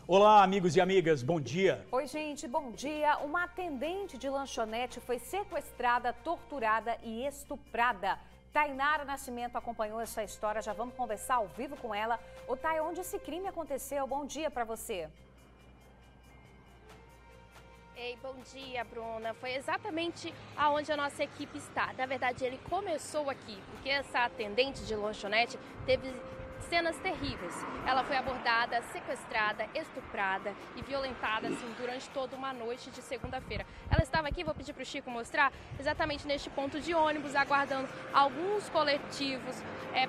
Olá, amigos e amigas, bom dia. Oi, gente, bom dia. Uma atendente de lanchonete foi sequestrada, torturada e estuprada. Tainara Nascimento acompanhou essa história, já vamos conversar ao vivo com ela. Ô, Thay, onde esse crime aconteceu? Bom dia para você. Ei, bom dia, Bruna. Foi exatamente aonde a nossa equipe está. Na verdade, ele começou aqui, porque essa atendente de lanchonete teve cenas terríveis. Ela foi abordada, sequestrada, estuprada e violentada assim, durante toda uma noite de segunda-feira. Ela estava aqui, vou pedir para o Chico mostrar, exatamente neste ponto de ônibus, aguardando alguns coletivos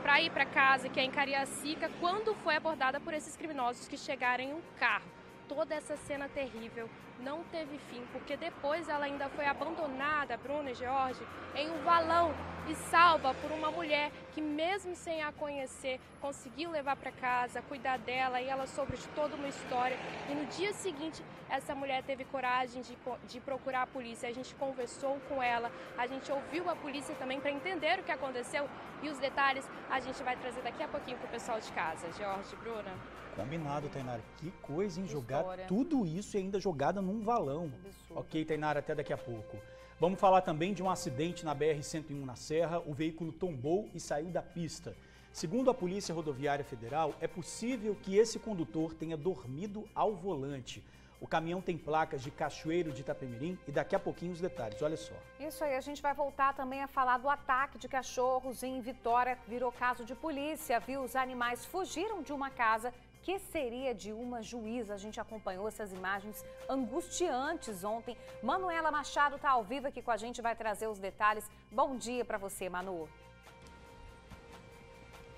para ir para casa, que é em Cariacica, quando foi abordada por esses criminosos que chegaram em um carro. Toda essa cena terrível não teve fim, porque depois ela ainda foi abandonada, Bruna e George, em um valão e salva por uma mulher que, mesmo sem a conhecer, conseguiu levar para casa, cuidar dela, e ela soube de toda uma história. E no dia seguinte, essa mulher teve coragem de procurar a polícia. A gente conversou com ela, a gente ouviu a polícia também para entender o que aconteceu, e os detalhes a gente vai trazer daqui a pouquinho para o pessoal de casa. George, Bruna. Combinado, Tainara. Que coisa, hein? Jogar tudo isso e ainda jogada num valão. Absurdo. Ok, Tainara, até daqui a pouco. Vamos falar também de um acidente na BR-101 na Serra. O veículo tombou e saiu da pista. Segundo a Polícia Rodoviária Federal, é possível que esse condutor tenha dormido ao volante. O caminhão tem placas de Cachoeiro de Itapemirim e daqui a pouquinho os detalhes, olha só. Isso aí, a gente vai voltar também a falar do ataque de cachorros em Vitória, virou caso de polícia, viu? Os animais fugiram de uma casa que seria de uma juíza. A gente acompanhou essas imagens angustiantes ontem. Manuela Machado está ao vivo aqui com a gente, vai trazer os detalhes. Bom dia para você, Manu.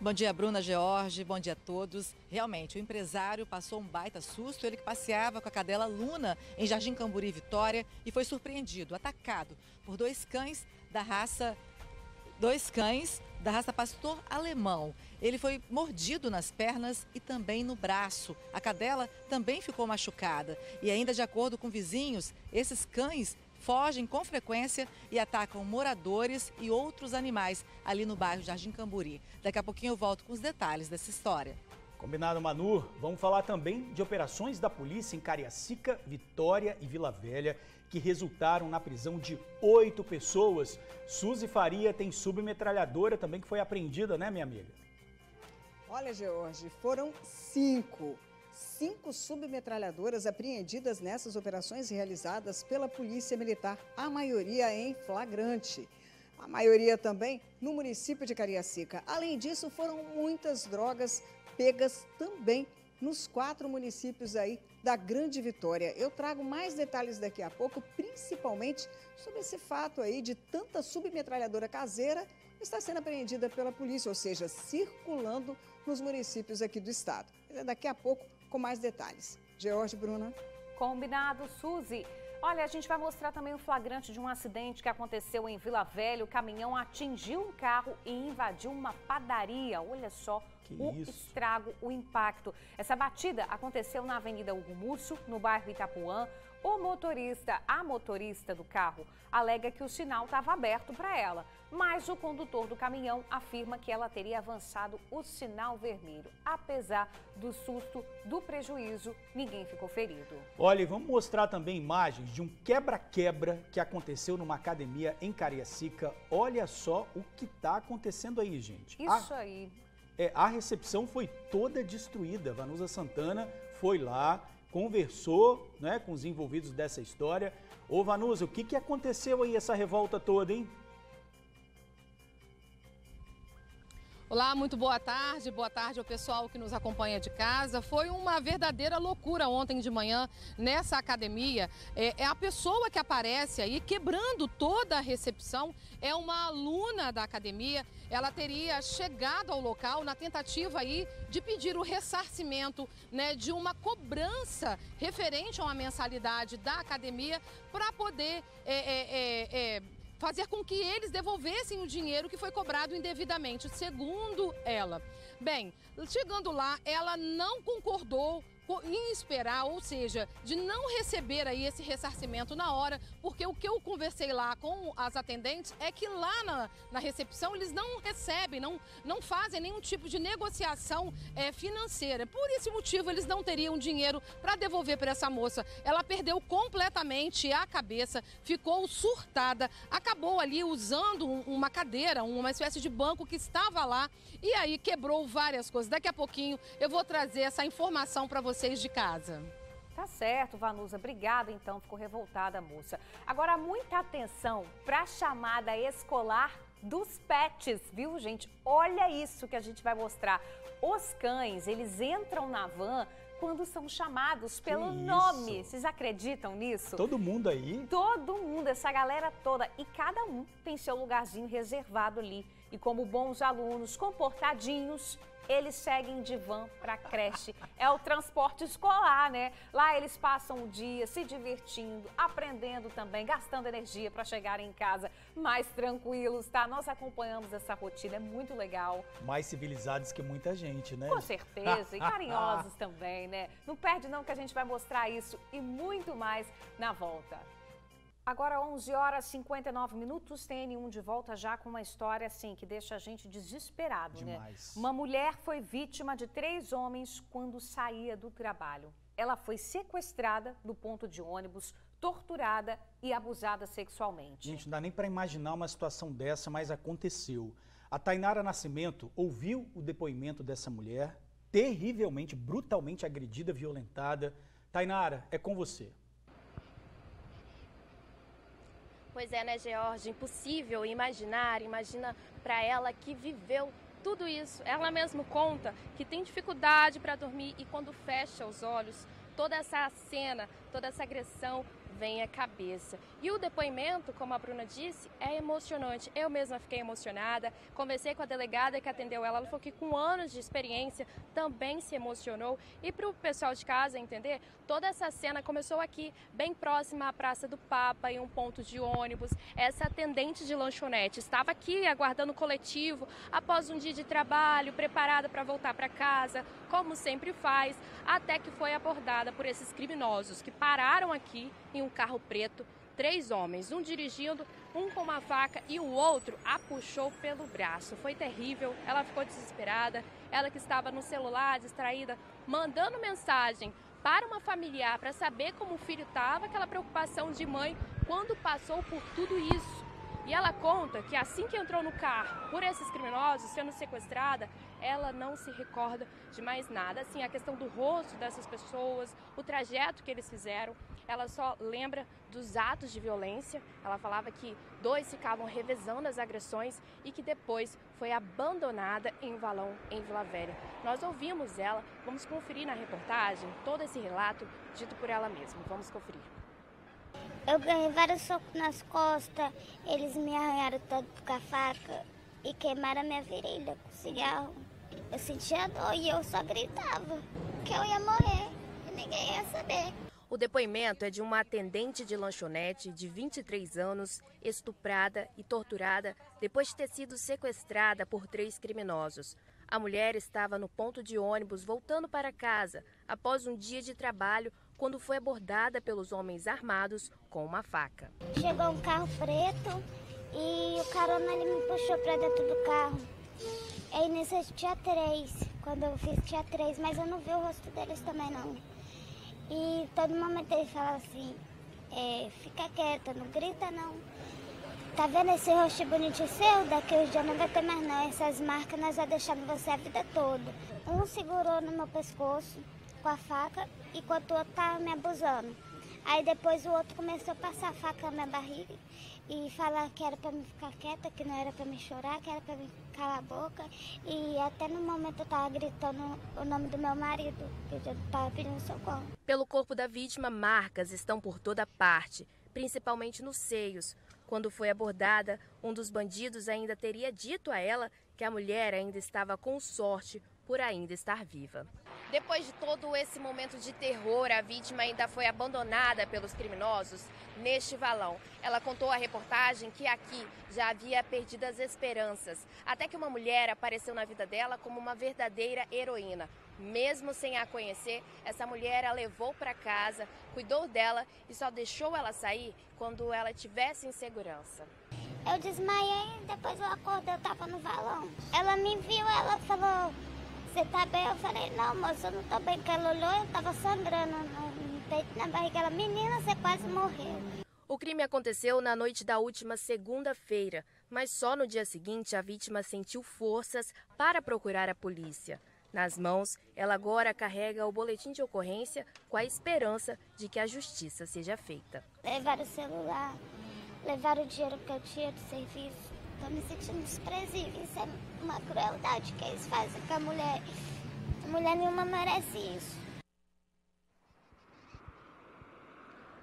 Bom dia, Bruna, George, bom dia a todos. Realmente, o empresário passou um baita susto, ele que passeava com a cadela Luna em Jardim Camburi, Vitória, e foi surpreendido, atacado por dois cães da raça pastor alemão. Ele foi mordido nas pernas e também no braço. A cadela também ficou machucada. E ainda de acordo com vizinhos, esses cães fogem com frequência e atacam moradores e outros animais ali no bairro Jardim Camburi. Daqui a pouquinho eu volto com os detalhes dessa história. Combinado, Manu. Vamos falar também de operações da polícia em Cariacica, Vitória e Vila Velha, que resultaram na prisão de 8 pessoas. Suzy Faria tem submetralhadora também que foi apreendida, né, minha amiga? Olha, George, foram 5 submetralhadoras apreendidas nessas operações realizadas pela Polícia Militar, a maioria em flagrante. A maioria também no município de Cariacica. Além disso, foram muitas drogas pegas também nos 4 municípios aí da Grande Vitória. Eu trago mais detalhes daqui a pouco, principalmente sobre esse fato aí de tanta submetralhadora caseira está sendo apreendida pela polícia, ou seja, circulando nos municípios aqui do estado. Daqui a pouco, com mais detalhes. George, Bruna. Combinado, Suzy. Olha, a gente vai mostrar também o flagrante de um acidente que aconteceu em Vila Velha. O caminhão atingiu um carro e invadiu uma padaria. Olha só o estrago, o impacto. Essa batida aconteceu na Avenida Hugo Múcio, no bairro Itapuã. A motorista do carro, alega que o sinal estava aberto para ela, mas o condutor do caminhão afirma que ela teria avançado o sinal vermelho. Apesar do susto, do prejuízo, ninguém ficou ferido. Olha, e vamos mostrar também imagens de um quebra-quebra que aconteceu numa academia em Cariacica. Olha só o que está acontecendo aí, gente. Isso aí. A recepção foi toda destruída. Vanusa Santana foi lá, conversou, né, com os envolvidos dessa história. Ô Vanusa, o que aconteceu aí, essa revolta toda, hein? Olá, muito boa tarde ao pessoal que nos acompanha de casa. Foi uma verdadeira loucura ontem de manhã nessa academia. É a pessoa que aparece aí quebrando toda a recepção, é uma aluna da academia. Ela teria chegado ao local na tentativa aí de pedir o ressarcimento, né, de uma cobrança referente a uma mensalidade da academia para poder fazer com que eles devolvessem o dinheiro que foi cobrado indevidamente, segundo ela. Bem, chegando lá, ela não concordou em esperar, ou seja, de não receber aí esse ressarcimento na hora, porque o que eu conversei lá com as atendentes é que lá na recepção eles não recebem, não fazem nenhum tipo de negociação financeira. Por esse motivo eles não teriam dinheiro para devolver para essa moça. Ela perdeu completamente a cabeça, ficou surtada, acabou ali usando uma cadeira, uma espécie de banco que estava lá e aí quebrou várias coisas. Daqui a pouquinho eu vou trazer essa informação para vocês de casa. Tá certo, Vanusa. Obrigada, então. Ficou revoltada a moça. Agora, muita atenção para a chamada escolar dos pets, viu, gente? Olha isso que a gente vai mostrar. Os cães, eles entram na van quando são chamados pelo nome. Vocês acreditam nisso? Todo mundo aí? Todo mundo, essa galera toda. E cada um tem seu lugarzinho reservado ali. E como bons alunos comportadinhos, eles seguem de van para a creche. É o transporte escolar, né? Lá eles passam o dia se divertindo, aprendendo também, gastando energia para chegarem em casa mais tranquilos, tá? Nós acompanhamos essa rotina, é muito legal. Mais civilizados que muita gente, né? Com certeza, e carinhosos também, né? Não perde não que a gente vai mostrar isso e muito mais na volta. Agora 11 horas e 59 minutos, TN1 de volta já com uma história assim que deixa a gente desesperado, demais, né? Uma mulher foi vítima de 3 homens quando saía do trabalho. Ela foi sequestrada no ponto de ônibus, torturada e abusada sexualmente. Gente, não dá nem para imaginar uma situação dessa, mas aconteceu. A Tainara Nascimento ouviu o depoimento dessa mulher, terrivelmente, brutalmente agredida, violentada. Tainara, é com você. Pois é, né, George? Impossível imagina para ela que viveu tudo isso. Ela mesma conta que tem dificuldade para dormir e quando fecha os olhos, toda essa cena, toda essa agressão vem à cabeça. E o depoimento, como a Bruna disse, é emocionante. Eu mesma fiquei emocionada, conversei com a delegada que atendeu ela, ela falou que com anos de experiência também se emocionou. E para o pessoal de casa entender, toda essa cena começou aqui, bem próxima à Praça do Papa, em um ponto de ônibus. Essa atendente de lanchonete estava aqui aguardando o coletivo após um dia de trabalho, preparada para voltar para casa, como sempre faz, até que foi abordada por esses criminosos que pararam aqui em um carro preto, 3 homens, um dirigindo, um com uma faca e o outro a puxou pelo braço. Foi terrível, ela ficou desesperada, ela que estava no celular, distraída, mandando mensagem para uma familiar para saber como o filho estava, aquela preocupação de mãe quando passou por tudo isso. E ela conta que assim que entrou no carro por esses criminosos, sendo sequestrada, ela não se recorda de mais nada. Assim, a questão do rosto dessas pessoas, o trajeto que eles fizeram, ela só lembra dos atos de violência. Ela falava que 2 ficavam revezando as agressões e que depois foi abandonada em um valão em Vila Velha. Nós ouvimos ela, vamos conferir na reportagem todo esse relato dito por ela mesma. Vamos conferir. Eu ganhei vários socos nas costas, eles me arranharam todo com a faca e queimaram a minha virilha com cigarro. Eu sentia dor e eu só gritava que eu ia morrer e ninguém ia saber. O depoimento é de uma atendente de lanchonete de 23 anos, estuprada e torturada depois de ter sido sequestrada por 3 criminosos. A mulher estava no ponto de ônibus voltando para casa após um dia de trabalho quando foi abordada pelos homens armados com uma faca. Chegou um carro preto e o carona ele me puxou para dentro do carro. Aí nisso tinha 3, quando eu fiz tinha 3, mas eu não vi o rosto deles também não. E todo momento ele falava assim, fica quieta, não grita não. Tá vendo esse rosto bonitinho seu? Daqui uns dias não vai ter mais não, essas marcas nós vamos deixar em você a vida toda. Um segurou no meu pescoço com a faca, enquanto o outro tava me abusando. Aí depois o outro começou a passar a faca na minha barriga e falar que era pra me ficar quieta, que não era pra me chorar, que era pra me calar a boca. E até no momento eu tava gritando o nome do meu marido, que eu tava pedindo socorro. Pelo corpo da vítima, marcas estão por toda parte, principalmente nos seios. Quando foi abordada, um dos bandidos ainda teria dito a ela que a mulher ainda estava com sorte por ainda estar viva. Depois de todo esse momento de terror, a vítima ainda foi abandonada pelos criminosos neste valão. Ela contou à reportagem que aqui já havia perdido as esperanças, até que uma mulher apareceu na vida dela como uma verdadeira heroína. Mesmo sem a conhecer, essa mulher a levou para casa, cuidou dela e só deixou ela sair quando ela estivesse em segurança. Eu desmaiei, depois eu acordei, eu estava no valão. Ela me viu, ela falou, você tá bem? Eu falei, não, moça, eu não tô bem. Porque ela olhou, eu estava sangrando no peito, na barriga. Ela, menina, você quase morreu. O crime aconteceu na noite da última segunda-feira, mas só no dia seguinte a vítima sentiu forças para procurar a polícia. Nas mãos, ela agora carrega o boletim de ocorrência com a esperança de que a justiça seja feita. Levaram o celular, levaram o dinheiro que eu tinha de serviço. Estou me sentindo desprezível. Isso é uma crueldade que eles fazem com a mulher. A mulher nenhuma merece isso.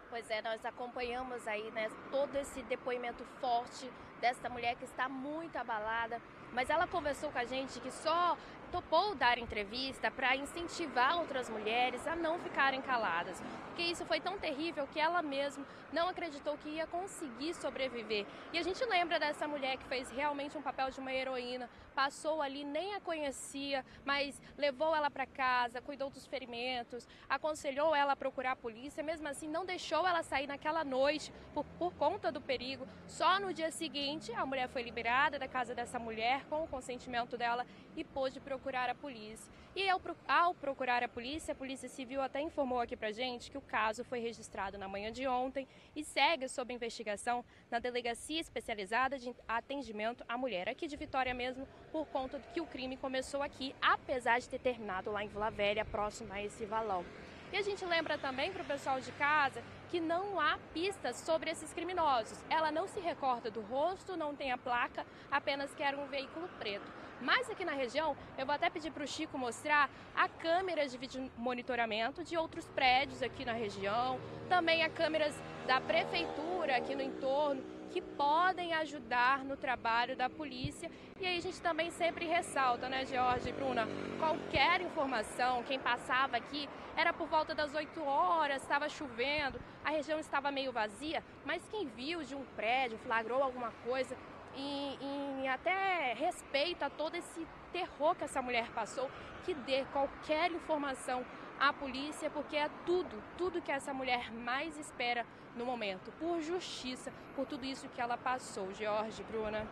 Pois é, nós acompanhamos aí, né, todo esse depoimento forte dessa mulher que está muito abalada, mas ela conversou com a gente que só topou dar entrevista para incentivar outras mulheres a não ficarem caladas, porque isso foi tão terrível que ela mesma não acreditou que ia conseguir sobreviver. E a gente lembra dessa mulher que fez realmente um papel de uma heroína, passou ali, nem a conhecia, mas levou ela para casa, cuidou dos ferimentos, aconselhou ela a procurar a polícia, mesmo assim não deixou ela sair naquela noite por conta do perigo. Só no dia seguinte a mulher foi liberada da casa dessa mulher com o consentimento dela e pôde procurar a polícia. E ao procurar a Polícia Civil até informou aqui pra gente que o caso foi registrado na manhã de ontem e segue sob investigação na Delegacia Especializada de Atendimento à Mulher, aqui de Vitória mesmo, por conta de que o crime começou aqui, apesar de ter terminado lá em Vila Velha, próximo a esse valão. E a gente lembra também para o pessoal de casa que não há pistas sobre esses criminosos. Ela não se recorda do rosto, não tem a placa, apenas que era um veículo preto. Mas aqui na região, eu vou até pedir para o Chico mostrar a câmera de vídeo monitoramento de outros prédios aqui na região, também há câmeras da prefeitura aqui no entorno, que podem ajudar no trabalho da polícia. E aí a gente também sempre ressalta, né, George e Bruna, qualquer informação, quem passava aqui, era por volta das 8 horas, estava chovendo, a região estava meio vazia, mas quem viu de um prédio, flagrou alguma coisa, e até respeito a todo esse terror que essa mulher passou, que dê qualquer informação à polícia, porque é tudo que essa mulher mais espera no momento, por justiça, por tudo isso que ela passou. George, Bruna.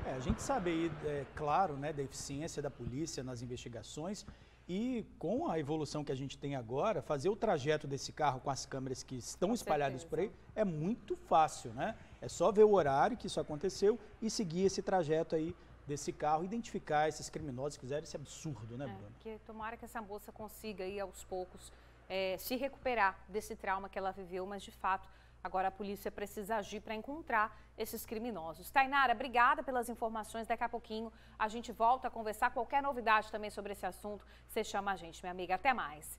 A gente sabe aí, claro, né, da eficiência da polícia nas investigações e com a evolução que a gente tem agora, fazer o trajeto desse carro com as câmeras que estão espalhadas por aí é muito fácil, né? É só ver o horário que isso aconteceu e seguir esse trajeto aí desse carro, identificar esses criminosos que fizeram esse absurdo, né, Bruno? Que tomara que essa moça consiga aí aos poucos se recuperar desse trauma que ela viveu, mas de fato agora a polícia precisa agir para encontrar esses criminosos. Tainara, obrigada pelas informações. Daqui a pouquinho a gente volta a conversar. Qualquer novidade também sobre esse assunto, você chama a gente, minha amiga. Até mais.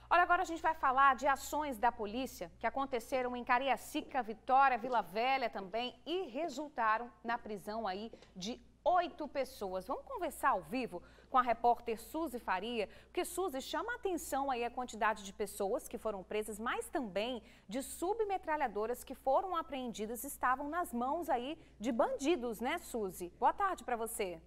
Olha, agora a gente vai falar de ações da polícia que aconteceram em Cariacica, Vitória, Vila Velha também e resultaram na prisão aí de 8 pessoas. Vamos conversar ao vivo com a repórter Suzy Faria, porque Suzy chama a atenção aí a quantidade de pessoas que foram presas, mas também de submetralhadoras que foram apreendidas, estavam nas mãos aí de bandidos, né, Suzy? Boa tarde para você.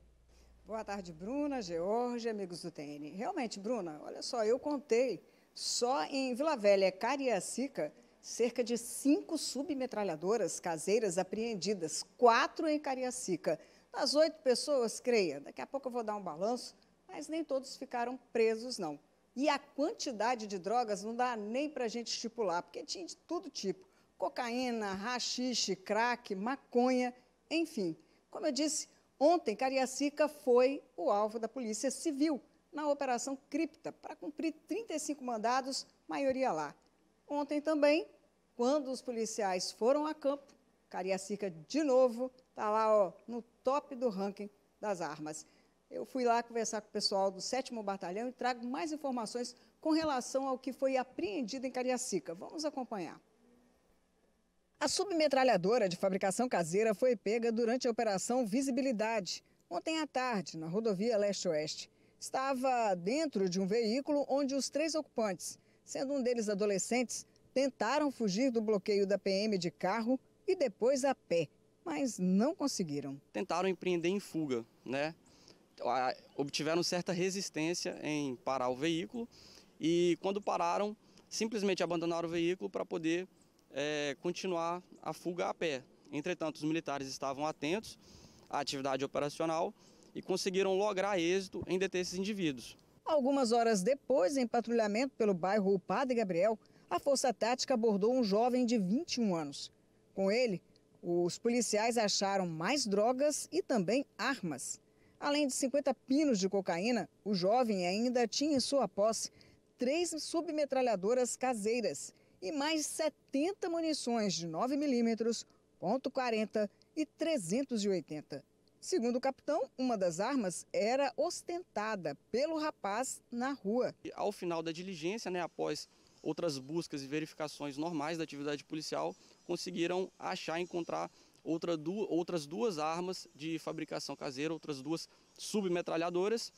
Boa tarde, Bruna, George, amigos do TN. Realmente, Bruna, olha só, eu contei só em Vila Velha, Cariacica, cerca de 5 submetralhadoras caseiras apreendidas, 4 em Cariacica. Das 8 pessoas, creia, daqui a pouco eu vou dar um balanço, mas nem todos ficaram presos, não. E a quantidade de drogas não dá nem para a gente estipular, porque tinha de todo tipo. Cocaína, haxixe, crack, maconha, enfim. Como eu disse, ontem Cariacica foi o alvo da Polícia Civil na Operação Cripta, para cumprir 35 mandados, maioria lá. Ontem também, quando os policiais foram a campo, Cariacica, de novo, está lá ó, no top do ranking das armas. Eu fui lá conversar com o pessoal do 7º Batalhão e trago mais informações com relação ao que foi apreendido em Cariacica. Vamos acompanhar. A submetralhadora de fabricação caseira foi pega durante a Operação Visibilidade, ontem à tarde, na rodovia Leste-Oeste. Estava dentro de um veículo onde os 3 ocupantes, sendo um deles adolescentes, tentaram fugir do bloqueio da PM de carro e depois a pé, mas não conseguiram. Tentaram empreender em fuga, né? obtiveram certa resistência em parar o veículo e, quando pararam, simplesmente abandonaram o veículo para poder continuar a fuga a pé. Entretanto, os militares estavam atentos à atividade operacional e conseguiram lograr êxito em deter esses indivíduos. Algumas horas depois, em patrulhamento pelo bairro Padre Gabriel, a Força Tática abordou um jovem de 21 anos. Com ele, os policiais acharam mais drogas e também armas. Além de 50 pinos de cocaína, o jovem ainda tinha em sua posse 3 submetralhadoras caseiras e mais 70 munições de 9mm, .40 e 380. Segundo o capitão, uma das armas era ostentada pelo rapaz na rua. Ao final da diligência, após outras buscas e verificações normais da atividade policial, conseguiram encontrar outras 2 armas de fabricação caseira, outras 2 submetralhadoras,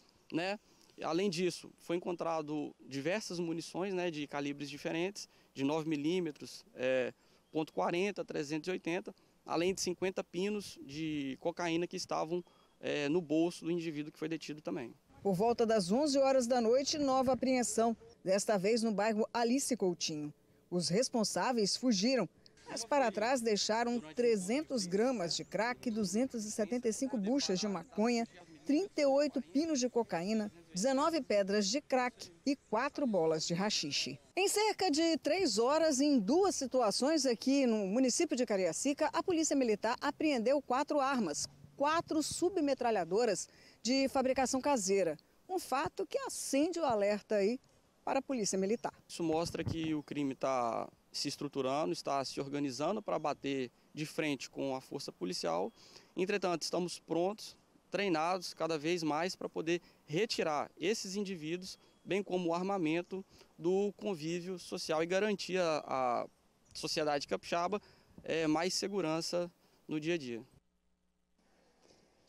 Além disso, foi encontrado diversas munições, de calibres diferentes, de 9mm, .40, 380, além de 50 pinos de cocaína que estavam no bolso do indivíduo que foi detido também. Por volta das 11 horas da noite, nova apreensão, desta vez no bairro Alice Coutinho. Os responsáveis fugiram, mas para trás deixaram 300 gramas de crack, 275 buchas de maconha, 38 pinos de cocaína, 19 pedras de crack e 4 bolas de haxixe. Em cerca de 3 horas, em 2 situações aqui no município de Cariacica, a Polícia Militar apreendeu 4 armas, 4 submetralhadoras de fabricação caseira. Um fato que acende o alerta aí para a Polícia Militar. Isso mostra que o crime está se estruturando, está se organizando para bater de frente com a força policial. Entretanto, estamos prontos, treinados cada vez mais para poder retirar esses indivíduos, bem como o armamento do convívio social e garantir à sociedade capixaba mais segurança no dia a dia.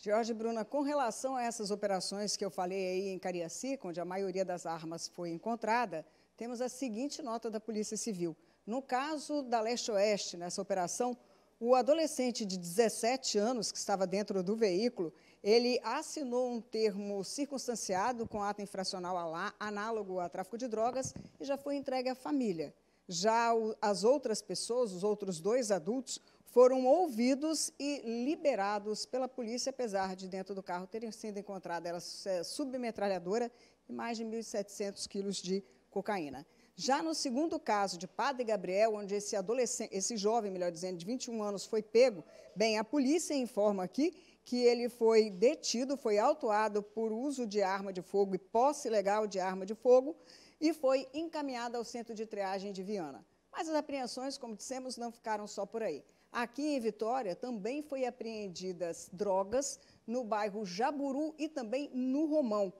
Jorge, Bruna, com relação a essas operações que eu falei aí em Cariacica, onde a maioria das armas foi encontrada, temos a seguinte nota da Polícia Civil. No caso da Leste-Oeste, nessa operação, o adolescente de 17 anos que estava dentro do veículo, ele assinou um termo circunstanciado com ato infracional análogo a tráfico de drogas e já foi entregue à família. Já as outras pessoas, os outros 2 adultos, foram ouvidos e liberados pela polícia, apesar de dentro do carro terem sido encontradas submetralhadora e mais de 1.700 quilos de cocaína. Já no segundo caso de Padre Gabriel, onde esse jovem, melhor dizendo, de 21 anos foi pego, bem, a polícia informa aqui que ele foi detido, foi autuado por uso de arma de fogo e posse ilegal de arma de fogo e foi encaminhado ao centro de triagem de Viana. Mas as apreensões, como dissemos, não ficaram só por aí. Aqui em Vitória também foi apreendidas drogas no bairro Jaburu e também no Romão.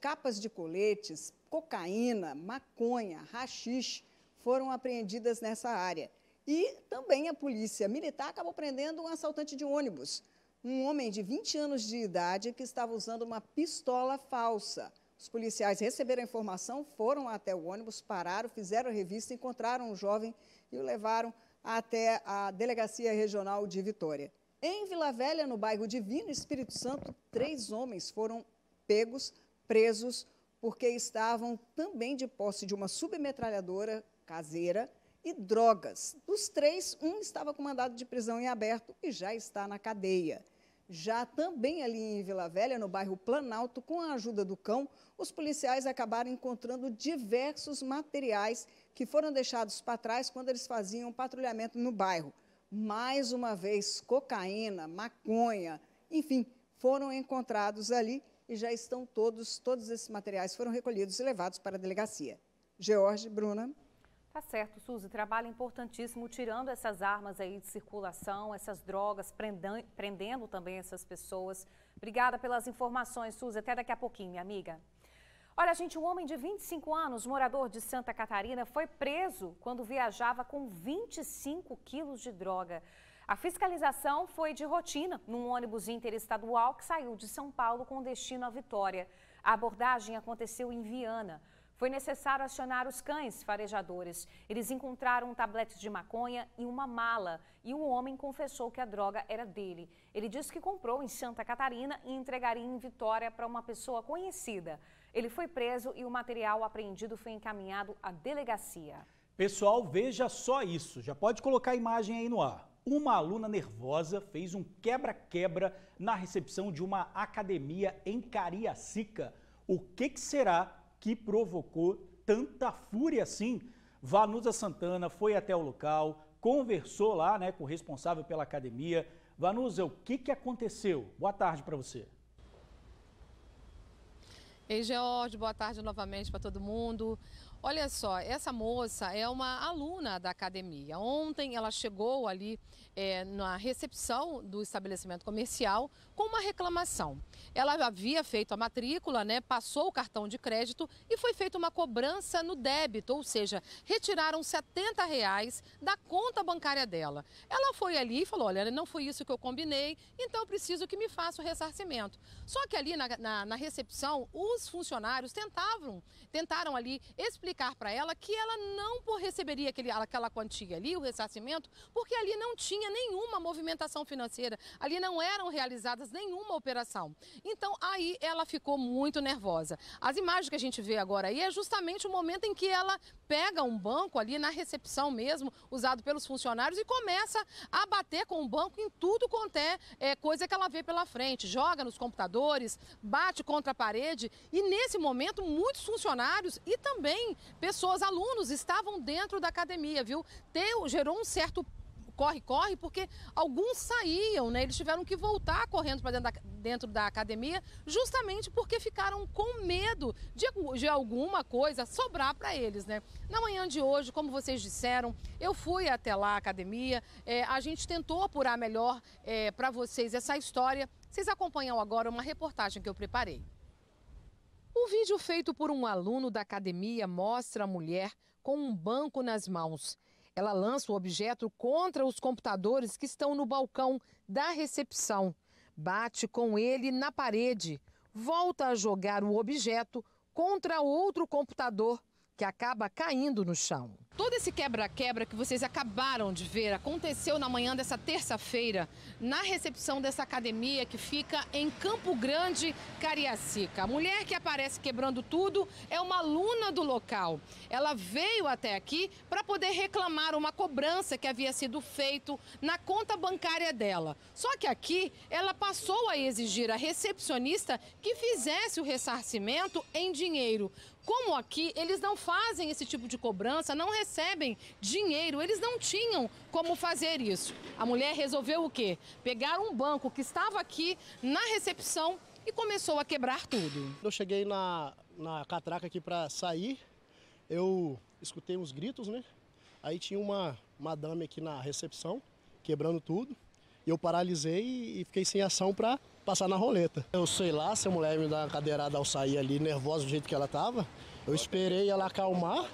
Capas de coletes, cocaína, maconha, haxixe foram apreendidas nessa área. E também a Polícia Militar acabou prendendo um assaltante de ônibus, um homem de 20 anos de idade que estava usando uma pistola falsa. Os policiais receberam a informação, foram até o ônibus, pararam, fizeram a revista, encontraram um jovem e o levaram até a Delegacia Regional de Vitória. Em Vila Velha, no bairro Divino, Espírito Santo, 3 homens foram pegos, presos, porque estavam também de posse de uma submetralhadora caseira e drogas. Dos 3, um estava com mandado de prisão em aberto e já está na cadeia. Já também ali em Vila Velha, no bairro Planalto, com a ajuda do cão, os policiais acabaram encontrando diversos materiais que foram deixados para trás quando eles faziam patrulhamento no bairro. Mais uma vez, cocaína, maconha, enfim, foram encontrados ali e já estão todos esses materiais foram recolhidos e levados para a delegacia. George, Bruna. Tá certo, Suzy, trabalho importantíssimo tirando essas armas aí de circulação, essas drogas, prendendo também essas pessoas. Obrigada pelas informações, Suzy, até daqui a pouquinho, minha amiga. Olha, gente, um homem de 25 anos, morador de Santa Catarina, foi preso quando viajava com 25 quilos de droga. A fiscalização foi de rotina num ônibus interestadual que saiu de São Paulo com destino à Vitória. A abordagem aconteceu em Viana. Foi necessário acionar os cães farejadores. Eles encontraram tabletes de maconha e uma mala. E um homem confessou que a droga era dele. Ele disse que comprou em Santa Catarina e entregaria em Vitória para uma pessoa conhecida. Ele foi preso e o material apreendido foi encaminhado à delegacia. Pessoal, veja só isso. Já pode colocar a imagem aí no ar. Uma aluna nervosa fez um quebra-quebra na recepção de uma academia em Cariacica. O que será que provocou tanta fúria assim? Vanusa Santana foi até o local, conversou lá, né, com o responsável pela academia. Vanusa, o que aconteceu? Boa tarde para você. Ei, George, boa tarde novamente para todo mundo. Olha só, essa moça é uma aluna da academia. Ontem ela chegou ali na recepção do estabelecimento comercial com uma reclamação. Ela havia feito a matrícula, né, passou o cartão de crédito e foi feita uma cobrança no débito, ou seja, retiraram R$70 da conta bancária dela. Ela foi ali e falou, olha, não foi isso que eu combinei, então eu preciso que me faça o ressarcimento. Só que ali na recepção, os funcionários tentaram ali explicar para ela que ela não receberia aquela quantia ali, o ressarcimento, porque ali não tinha nenhuma movimentação financeira, ali não eram realizadas nenhuma operação. Então aí ela ficou muito nervosa. As imagens que a gente vê agora aí é justamente o momento em que ela pega um banco ali na recepção mesmo, usado pelos funcionários, e começa a bater com o banco em tudo quanto é coisa que ela vê pela frente. Joga nos computadores, bate contra a parede e nesse momento muitos funcionários e também pessoas, alunos, estavam dentro da academia, viu? Gerou um certo corre-corre, porque alguns saíam, né? Eles tiveram que voltar correndo para dentro da academia, justamente porque ficaram com medo de alguma coisa sobrar para eles, né? Na manhã de hoje, como vocês disseram, eu fui até lá à academia, a gente tentou apurar melhor para vocês essa história. Vocês acompanham agora uma reportagem que eu preparei. O vídeo feito por um aluno da academia mostra a mulher com um banco nas mãos. Ela lança o objeto contra os computadores que estão no balcão da recepção. Bate com ele na parede. Volta a jogar o objeto contra outro computador que acaba caindo no chão. Todo esse quebra-quebra que vocês acabaram de ver aconteceu na manhã dessa terça-feira, na recepção dessa academia que fica em Campo Grande, Cariacica. A mulher que aparece quebrando tudo é uma aluna do local. Ela veio até aqui para poder reclamar uma cobrança que havia sido feita na conta bancária dela. Só que aqui ela passou a exigir à recepcionista que fizesse o ressarcimento em dinheiro. Como aqui eles não fazem esse tipo de cobrança, não recebem dinheiro, eles não tinham como fazer isso. A mulher resolveu o quê? Pegar um banco que estava aqui na recepção e começou a quebrar tudo. Eu cheguei na catraca aqui para sair, eu escutei uns gritos, né? Aí tinha uma madame aqui na recepção, quebrando tudo. E eu paralisei e fiquei sem ação para passar na roleta. Eu sei lá, se a mulher me dá uma cadeirada ao sair ali, nervosa do jeito que ela estava, eu esperei ela acalmar.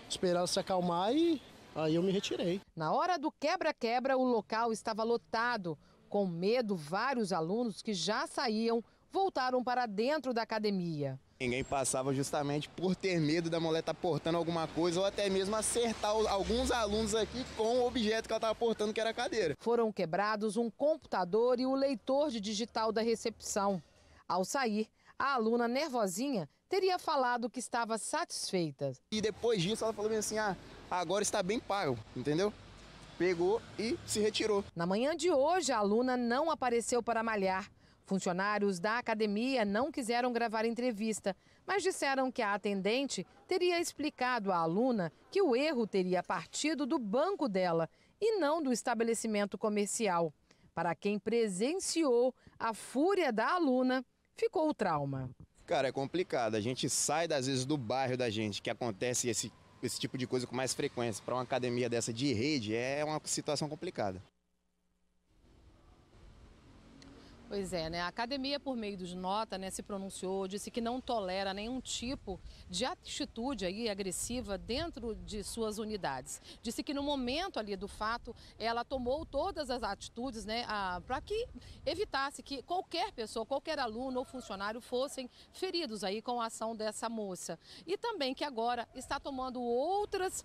Esperei ela se acalmar e aí eu me retirei. Na hora do quebra-quebra, o local estava lotado. Com medo, vários alunos que já saíam voltaram para dentro da academia. Ninguém passava justamente por ter medo da mulher estar portando alguma coisa ou até mesmo acertar alguns alunos aqui com o objeto que ela estava portando, que era a cadeira. Foram quebrados um computador e o leitor de digital da recepção. Ao sair, a aluna nervosinha teria falado que estava satisfeita. E depois disso ela falou assim, agora está bem pago, entendeu? Pegou e se retirou. Na manhã de hoje, a aluna não apareceu para malhar. Funcionários da academia não quiseram gravar entrevista, mas disseram que a atendente teria explicado à aluna que o erro teria partido do banco dela e não do estabelecimento comercial. Para quem presenciou a fúria da aluna, ficou o trauma. Cara, é complicado. A gente sai, às vezes, do bairro da gente, que acontece esse tipo de coisa com mais frequência. Para uma academia dessa de rede, é uma situação complicada. Pois é, né? A academia, por meio de nota, né, se pronunciou, disse que não tolera nenhum tipo de atitude aí agressiva dentro de suas unidades. Disse que no momento ali do fato, ela tomou todas as atitudes, né, para que evitasse que qualquer pessoa, qualquer aluno ou funcionário fossem feridos aí com a ação dessa moça. E também que agora está tomando outras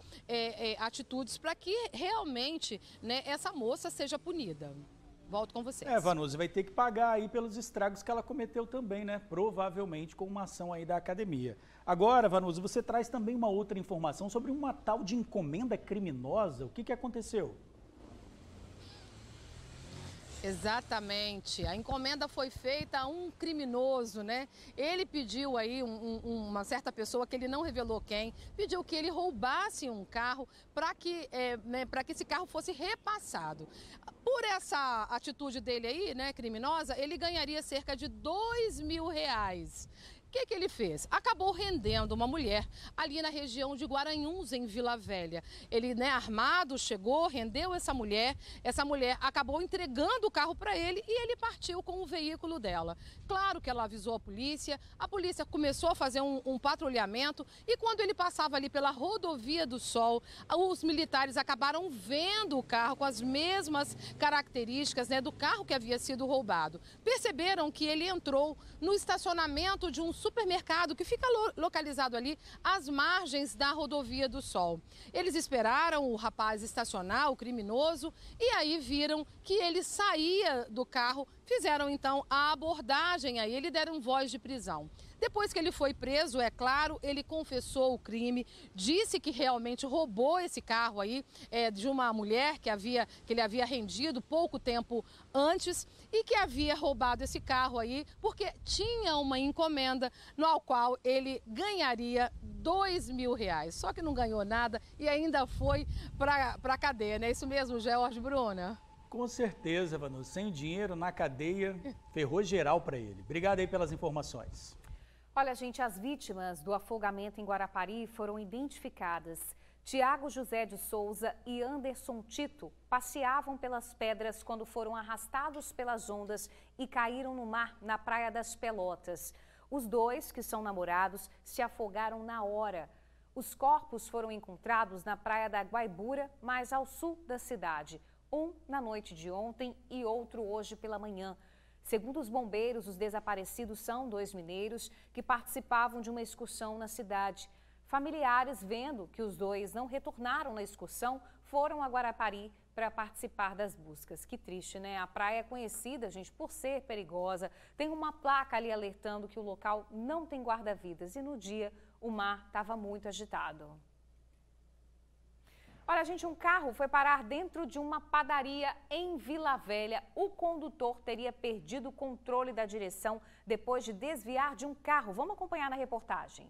atitudes para que realmente, né, essa moça seja punida. Volto com vocês. Vanusa, vai ter que pagar aí pelos estragos que ela cometeu também, né? Provavelmente com uma ação aí da academia. Agora, Vanusa, você traz também uma outra informação sobre uma tal de encomenda criminosa. O que aconteceu? Exatamente. A encomenda foi feita a um criminoso, né? Ele pediu aí uma certa pessoa, que ele não revelou quem, pediu que ele roubasse um carro para que esse carro fosse repassado. Por essa atitude dele aí, né, criminosa, ele ganharia cerca de R$2.000. O que ele fez? Acabou rendendo uma mulher ali na região de Guaranhuns, em Vila Velha. Ele, né, armado, chegou, rendeu essa mulher acabou entregando o carro para ele e ele partiu com o veículo dela. Claro que ela avisou a polícia começou a fazer um patrulhamento e quando ele passava ali pela Rodovia do Sol, os militares acabaram vendo o carro com as mesmas características, né, do carro que havia sido roubado. Perceberam que ele entrou no estacionamento de um supermercado que fica localizado ali às margens da Rodovia do Sol. Eles esperaram o rapaz estacionar, o criminoso, e aí viram que ele saía do carro, fizeram então a abordagem a ele, deram voz de prisão. Depois que ele foi preso, é claro, ele confessou o crime, disse que realmente roubou esse carro aí de uma mulher que ele havia rendido pouco tempo antes e que havia roubado esse carro aí porque tinha uma encomenda no qual ele ganharia R$2.000. Só que não ganhou nada e ainda foi para a cadeia, não é isso mesmo, George, Bruna? Com certeza, Vanusa, sem dinheiro na cadeia, ferrou geral para ele. Obrigado aí pelas informações. Olha, gente, as vítimas do afogamento em Guarapari foram identificadas. Tiago José de Souza e Anderson Tito passeavam pelas pedras quando foram arrastados pelas ondas e caíram no mar na Praia das Pelotas. Os dois, que são namorados, se afogaram na hora. Os corpos foram encontrados na Praia da Guaibura, mais ao sul da cidade. Um na noite de ontem e outro hoje pela manhã. Segundo os bombeiros, os desaparecidos são 2 mineiros que participavam de uma excursão na cidade. Familiares, vendo que os dois não retornaram na excursão, foram a Guarapari para participar das buscas. Que triste, né? A praia é conhecida, gente, por ser perigosa. Tem uma placa ali alertando que o local não tem guarda-vidas e no dia o mar estava muito agitado. Olha, gente, um carro foi parar dentro de uma padaria em Vila Velha. O condutor teria perdido o controle da direção depois de desviar de um carro. Vamos acompanhar na reportagem.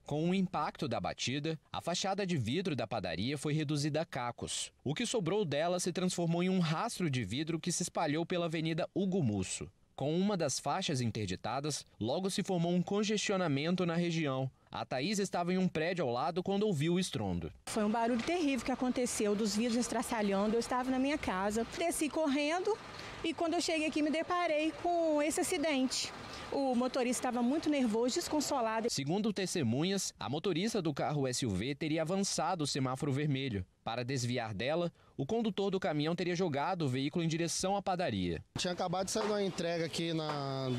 Com o impacto da batida, a fachada de vidro da padaria foi reduzida a cacos. O que sobrou dela se transformou em um rastro de vidro que se espalhou pela Avenida Hugo Musso. Com uma das faixas interditadas, logo se formou um congestionamento na região. A Thaís estava em um prédio ao lado quando ouviu o estrondo. Foi um barulho terrível que aconteceu, dos vidros estraçalhando. Eu estava na minha casa, desci correndo e quando eu cheguei aqui me deparei com esse acidente. O motorista estava muito nervoso, desconsolado. Segundo testemunhas, a motorista do carro SUV teria avançado o semáforo vermelho. Para desviar dela, o condutor do caminhão teria jogado o veículo em direção à padaria. Tinha acabado de sair uma entrega aqui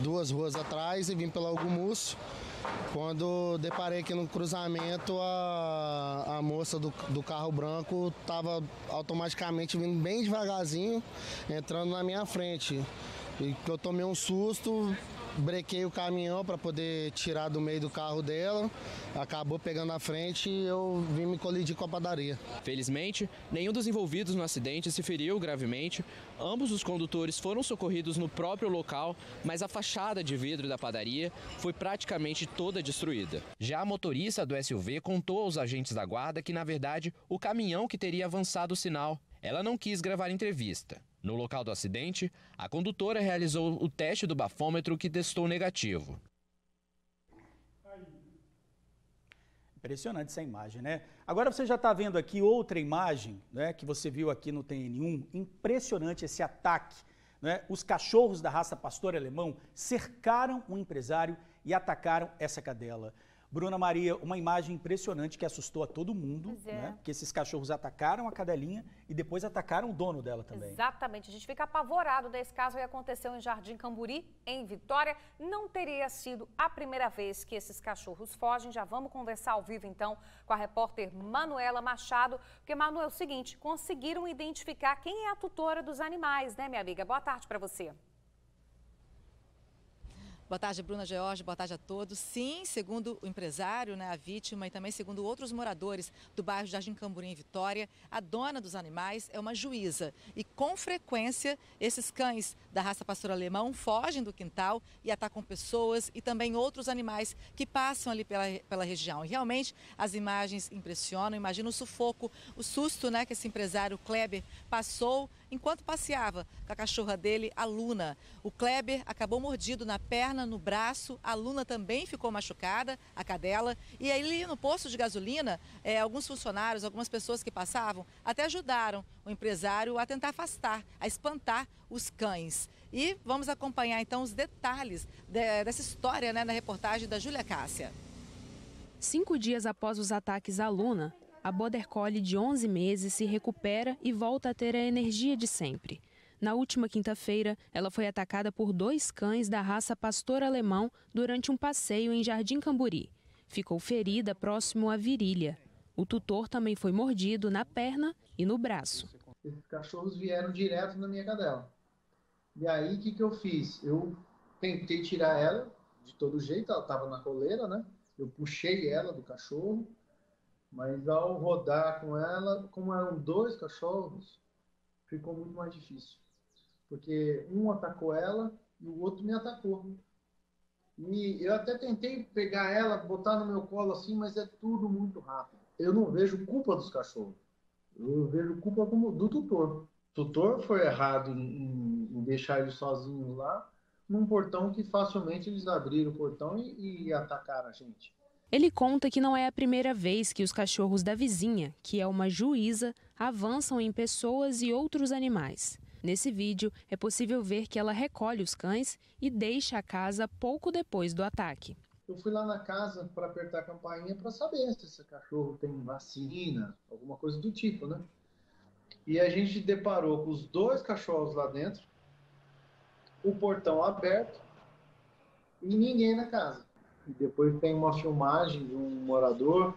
2 ruas atrás e vim pela Hugo Musso. Quando deparei aqui no cruzamento, a moça do carro branco estava automaticamente vindo bem devagarzinho, entrando na minha frente. E eu tomei um susto, brequei o caminhão para poder tirar do meio do carro dela, acabou pegando a frente e eu vim me colidir com a padaria. Felizmente, nenhum dos envolvidos no acidente se feriu gravemente. Ambos os condutores foram socorridos no próprio local, mas a fachada de vidro da padaria foi praticamente toda destruída. Já a motorista do SUV contou aos agentes da guarda que, na verdade, o caminhão que teria avançado o sinal. Ela não quis gravar entrevista. No local do acidente, a condutora realizou o teste do bafômetro que testou negativo. Impressionante essa imagem, né? Agora você já está vendo aqui outra imagem, né, que você viu aqui no TN1. Impressionante esse ataque né? Os cachorros da raça pastor alemão cercaram um empresário e atacaram essa cadela. Bruna Maria, uma imagem impressionante que assustou a todo mundo, né? Porque esses cachorros atacaram a cadelinha e depois atacaram o dono dela também. Exatamente, a gente fica apavorado desse caso que aconteceu em Jardim Camburi, em Vitória. Não teria sido a primeira vez que esses cachorros fogem. Já vamos conversar ao vivo então com a repórter Manuela Machado, porque, Manu, é o seguinte, conseguiram identificar quem é a tutora dos animais, né, minha amiga? Boa tarde para você. Boa tarde, Bruna George, boa tarde a todos. Sim, segundo o empresário, né, a vítima, e também segundo outros moradores do bairro Jardim Camburi, em Vitória, a dona dos animais é uma juíza. E com frequência, esses cães da raça pastor alemão fogem do quintal e atacam pessoas e também outros animais que passam ali pela região. E realmente as imagens impressionam. Imagina o sufoco, o susto, né, que esse empresário Kleber passou enquanto passeava com a cachorra dele, a Luna. O Kleber acabou mordido na perna, no braço, a Luna também ficou machucada, a cadela. E aí no posto de gasolina, alguns funcionários, algumas pessoas que passavam, até ajudaram o empresário a tentar afastar, a espantar os cães. E vamos acompanhar então os detalhes dessa história, né, na reportagem da Júlia Cássia. 5 dias após os ataques à Luna, a Border Collie de 11 meses se recupera e volta a ter a energia de sempre. Na última quinta-feira, ela foi atacada por 2 cães da raça pastor alemão durante um passeio em Jardim Camburi. Ficou ferida próximo à virilha. O tutor também foi mordido na perna e no braço. Esses cachorros vieram direto na minha cadela. E aí, o que eu fiz? Eu tentei tirar ela de todo jeito, ela estava na coleira, né? Eu puxei ela do cachorro. Mas ao rodar com ela, como eram 2 cachorros, ficou muito mais difícil. Porque um atacou ela e o outro me atacou. E eu até tentei pegar ela, botar no meu colo assim, mas é tudo muito rápido. Eu não vejo culpa dos cachorros. Eu vejo culpa do tutor. O tutor foi errado em deixar eles sozinhos lá, num portão que facilmente eles abriram o portão e atacaram a gente. Ele conta que não é a primeira vez que os cachorros da vizinha, que é uma juíza, avançam em pessoas e outros animais. Nesse vídeo, é possível ver que ela recolhe os cães e deixa a casa pouco depois do ataque. Eu fui lá na casa para apertar a campainha para saber se esse cachorro tem vacina, alguma coisa do tipo, né? E a gente deparou com os 2 cachorros lá dentro, o portão aberto e ninguém na casa. E depois tem uma filmagem de um morador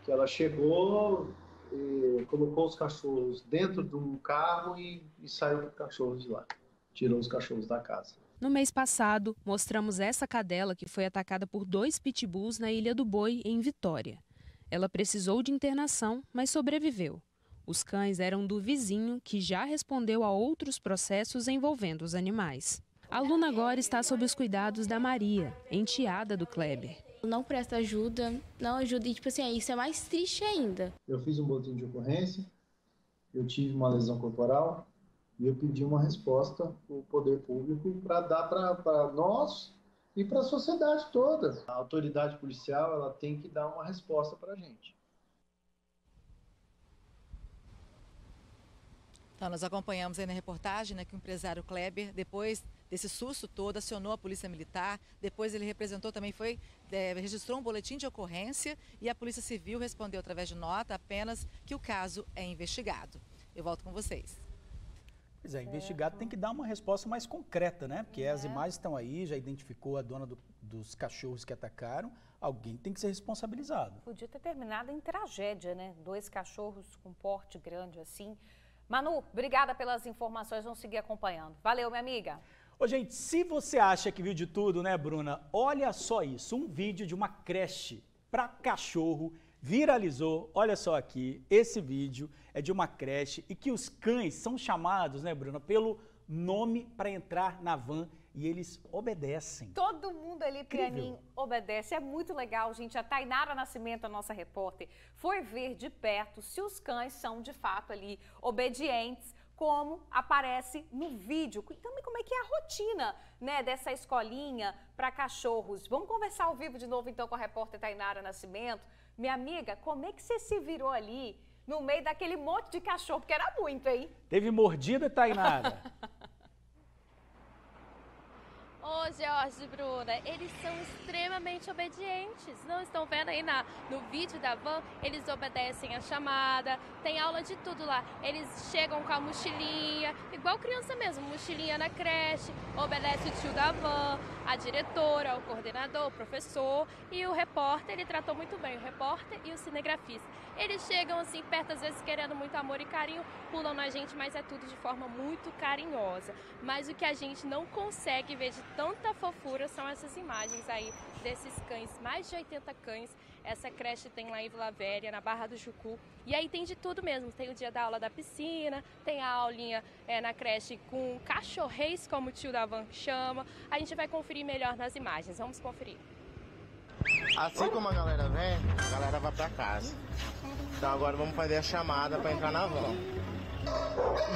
que ela chegou e colocou os cachorros dentro de um carro e saiu com os cachorros de lá. Tirou os cachorros da casa. No mês passado, mostramos essa cadela que foi atacada por 2 pitbulls na Ilha do Boi, em Vitória. Ela precisou de internação, mas sobreviveu. Os cães eram do vizinho, que já respondeu a outros processos envolvendo os animais. A Luna agora está sob os cuidados da Maria, enteada do Kleber. Não presta ajuda, não ajuda e, tipo assim, isso é mais triste ainda. Eu fiz um boletim de ocorrência, eu tive uma lesão corporal e eu pedi uma resposta do poder público para dar para nós e para a sociedade toda. A autoridade policial, ela tem que dar uma resposta para a gente. Então, nós acompanhamos aí na reportagem, né, que o empresário Kleber, depois desse susto todo, acionou a Polícia Militar. Depois ele representou também, registrou um boletim de ocorrência e a Polícia Civil respondeu através de nota apenas que o caso é investigado. Eu volto com vocês. Pois é, investigado tem que dar uma resposta mais concreta, né? Porque as imagens estão aí, já identificou a dona dos cachorros que atacaram, alguém tem que ser responsabilizado. Podia ter terminado em tragédia, né? 2 cachorros com porte grande assim. Manu, obrigada pelas informações, vamos seguir acompanhando. Valeu, minha amiga. Ô, gente, se você acha que viu de tudo, né, Bruna? Olha só isso, um vídeo de uma creche para cachorro viralizou. Olha só aqui, esse vídeo é de uma creche e que os cães são chamados, né, Bruna, pelo nome para entrar na van e eles obedecem. Todo mundo ali, pianinho, obedece. É muito legal, gente. A Tainara Nascimento, a nossa repórter, foi ver de perto se os cães são, de fato, ali obedientes, como aparece no vídeo. E também como é que é a rotina, né, dessa escolinha para cachorros. Vamos conversar ao vivo de novo, então, com a repórter Tainara Nascimento. Minha amiga, como é que você se virou ali no meio daquele monte de cachorro? Porque era muito, hein? Teve mordida, Tainara? Ô, Jorge e Bruna, eles são extremamente obedientes. Não estão vendo aí no vídeo da van? Eles obedecem a chamada, tem aula de tudo lá. Eles chegam com a mochilinha, igual criança mesmo, mochilinha na creche, obedece o tio da van, a diretora, o coordenador, o professor e o repórter. Ele tratou muito bem, o repórter e o cinegrafista. Eles chegam assim perto, às vezes querendo muito amor e carinho, pulam na gente, mas é tudo de forma muito carinhosa. Mas o que a gente não consegue ver de tanta fofura são essas imagens aí desses cães, mais de 80 cães. Essa creche tem lá em Vila Velha, na Barra do Jucu. E aí tem de tudo mesmo, tem o dia da aula da piscina, tem a aulinha na creche com cachorreis, como o tio da van chama. A gente vai conferir melhor nas imagens, vamos conferir. Assim como a galera vem, a galera vai pra casa. Então agora vamos fazer a chamada para entrar na van.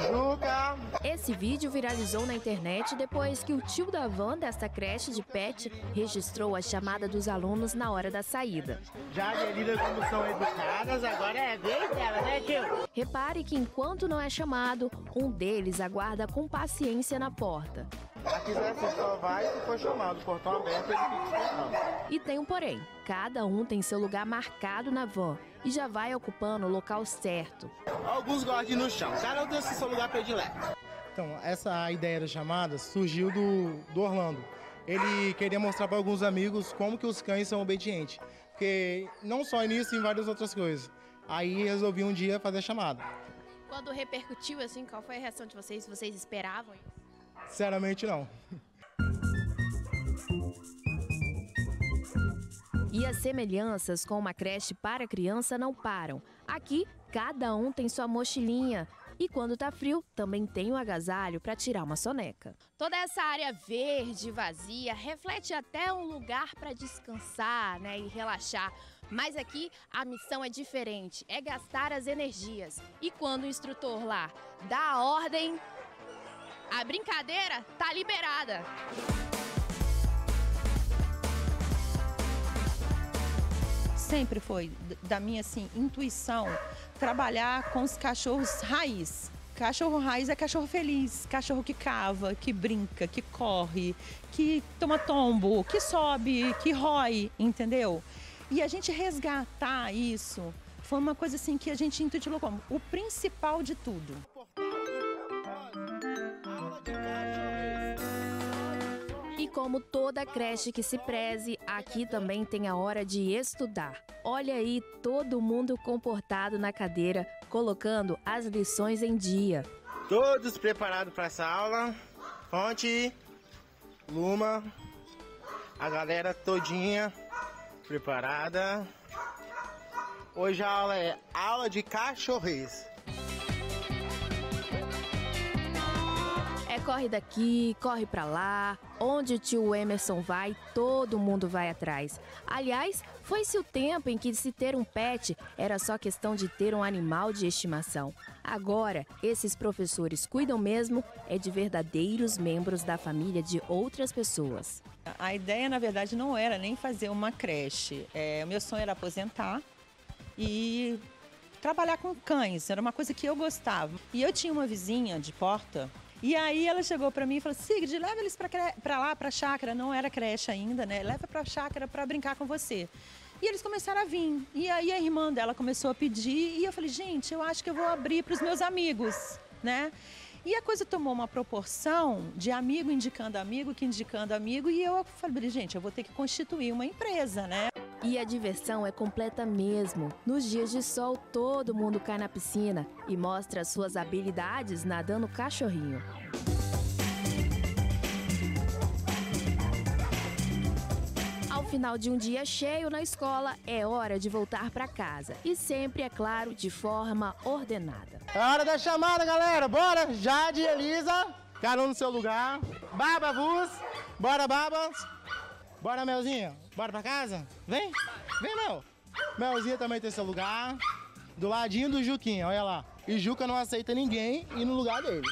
Juca! Esse vídeo viralizou na internet depois que o tio da van desta creche de pet registrou a chamada dos alunos na hora da saída. Já Adelida, como são educadas, agora é a vez dela, né, tio? Repare que enquanto não é chamado, um deles aguarda com paciência na porta. Aqui você só vai se for chamado, o portão aberto ele fica esperando. E tem um porém, cada um tem seu lugar marcado na van e já vai ocupando o local certo. Alguns gostam de ir no chão, cada um tem seu lugar predileto. Então, essa ideia da chamada surgiu do Orlando. Ele queria mostrar para alguns amigos como que os cães são obedientes. Porque não só nisso, em várias outras coisas. Aí resolvi um dia fazer a chamada. Quando repercutiu, assim, qual foi a reação de vocês? Vocês esperavam isso? Sinceramente, não. E as semelhanças com uma creche para criança não param. Aqui, cada um tem sua mochilinha. E quando tá frio, também tem um agasalho para tirar uma soneca. Toda essa área verde, vazia, reflete até um lugar para descansar, né, e relaxar. Mas aqui a missão é diferente, é gastar as energias. E quando o instrutor lá dá a ordem, a brincadeira tá liberada. Sempre foi da minha intuição trabalhar com os cachorros raiz. Cachorro raiz é cachorro feliz, cachorro que cava, que brinca, que corre, que toma tombo, que sobe, que rói, entendeu? E a gente resgatar isso foi uma coisa assim que a gente intitulou como o principal de tudo. E como toda creche que se preze, aqui também tem a hora de estudar. Olha aí, todo mundo comportado na cadeira, colocando as lições em dia. Todos preparados para essa aula. Fonte, Luma, a galera todinha preparada. Hoje a aula é aula de cachorrês. Corre daqui, corre pra lá, onde o tio Emerson vai, todo mundo vai atrás. Aliás, foi-se o tempo em que se ter um pet era só questão de ter um animal de estimação. Agora, esses professores cuidam mesmo é de verdadeiros membros da família de outras pessoas. A ideia, na verdade, não era nem fazer uma creche. O meu sonho era aposentar e trabalhar com cães, era uma coisa que eu gostava. E eu tinha uma vizinha de porta. E aí ela chegou para mim e falou: Sigrid, leva eles para lá, para a chácara, não era creche ainda, né? Leva para a chácara para brincar com você. E eles começaram a vir. E aí a irmã dela começou a pedir e eu falei: gente, eu acho que eu vou abrir para os meus amigos, né? E a coisa tomou uma proporção de amigo indicando amigo, que indicando amigo, e eu falei: gente, eu vou ter que constituir uma empresa, né? E a diversão é completa mesmo. Nos dias de sol, todo mundo cai na piscina e mostra suas habilidades nadando cachorrinho. Ao final de um dia cheio na escola, é hora de voltar para casa. E sempre, é claro, de forma ordenada. É hora da chamada, galera. Bora! Jade, Elisa, cada um no seu lugar. Baba, Bus. Bora, Babas. Bora, Melzinha. Bora pra casa? Vem. Vem, Mel. Melzinha também tem seu lugar. Do ladinho do Juquinha, olha lá. E Juca não aceita ninguém ir no lugar dele.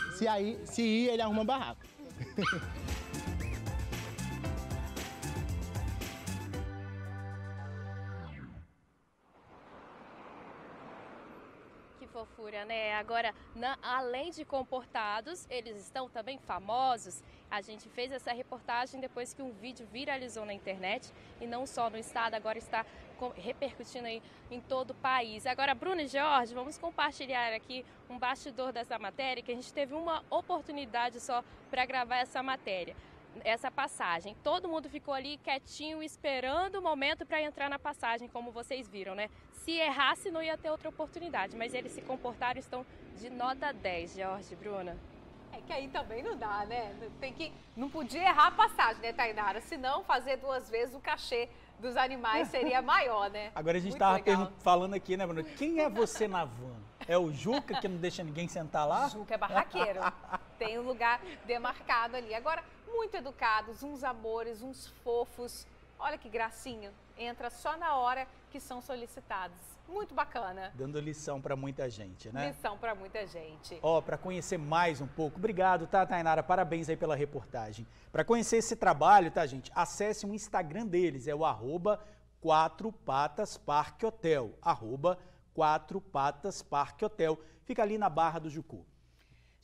Se ir, ele arruma barraco. Fofura, né? Agora, além de comportados, eles estão também famosos. A gente fez essa reportagem depois que um vídeo viralizou na internet e não só no estado, agora está repercutindo aí em todo o país. Agora, Bruna e Jorge, vamos compartilhar aqui um bastidor dessa matéria, que a gente teve uma oportunidade só para gravar essa matéria, essa passagem. Todo mundo ficou ali quietinho, esperando o momento para entrar na passagem, como vocês viram, né? Se errasse, não ia ter outra oportunidade, mas eles se comportaram, estão de nota 10, Jorge, Bruna. É que aí também não dá, né? Não podia errar a passagem, né, Tainara? Senão fazer 2 vezes o cachê dos animais seria maior, né? Agora a gente estava falando aqui, né, Bruno? Quem é você na van? É o Juca que não deixa ninguém sentar lá? O Juca é barraqueiro. Tem um lugar demarcado ali. Agora, muito educados, uns amores, uns fofos. Olha que gracinha. Entra só na hora que são solicitados. Muito bacana. Dando lição para muita gente, né? Lição para muita gente. Ó, para conhecer mais um pouco, obrigado, tá, Tainara? Parabéns aí pela reportagem. Para conhecer esse trabalho, tá, gente? Acesse o Instagram deles, é o @4patasparkhotel, @4patasparkhotel. Fica ali na Barra do Jucu.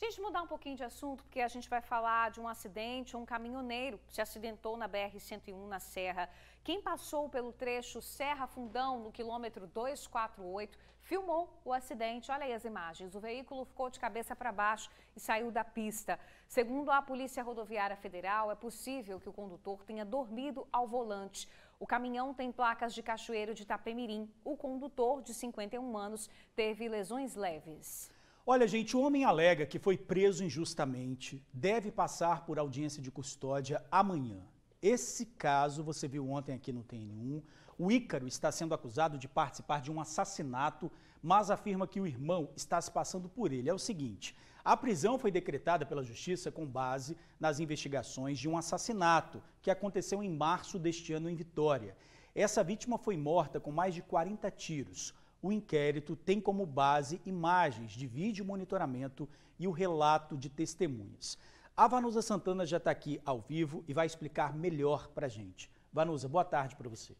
Gente, mudar um pouquinho de assunto, porque a gente vai falar de um acidente. Um caminhoneiro se acidentou na BR-101 na Serra. Quem passou pelo trecho Serra Fundão, no quilômetro 248, filmou o acidente. Olha aí as imagens. O veículo ficou de cabeça para baixo e saiu da pista. Segundo a Polícia Rodoviária Federal, é possível que o condutor tenha dormido ao volante. O caminhão tem placas de Cachoeiro de Itapemirim. O condutor, de 51 anos, teve lesões leves. Olha, gente, o homem alega que foi preso injustamente, deve passar por audiência de custódia amanhã. Esse caso você viu ontem aqui no TN1. O Ícaro está sendo acusado de participar de um assassinato, mas afirma que o irmão está se passando por ele. É o seguinte, a prisão foi decretada pela Justiça com base nas investigações de um assassinato que aconteceu em março deste ano em Vitória. Essa vítima foi morta com mais de 40 tiros. O inquérito tem como base imagens de vídeo monitoramento e o relato de testemunhas. A Vanusa Santana já está aqui ao vivo e vai explicar melhor para a gente. Vanusa, boa tarde para você.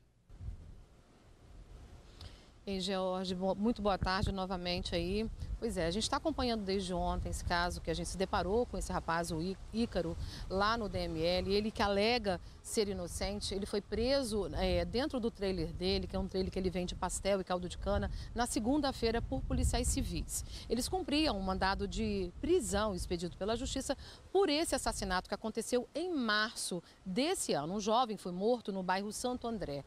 Ei, George, muito boa tarde novamente aí. Pois é, a gente está acompanhando desde ontem esse caso, que a gente se deparou com esse rapaz, o Ícaro, lá no DML. Ele que alega ser inocente, ele foi preso dentro do trailer dele, que é um trailer que ele vende pastel e caldo de cana, na segunda-feira por policiais civis. Eles cumpriam um mandado de prisão expedido pela Justiça por esse assassinato que aconteceu em março desse ano. Um jovem foi morto no bairro Santo André.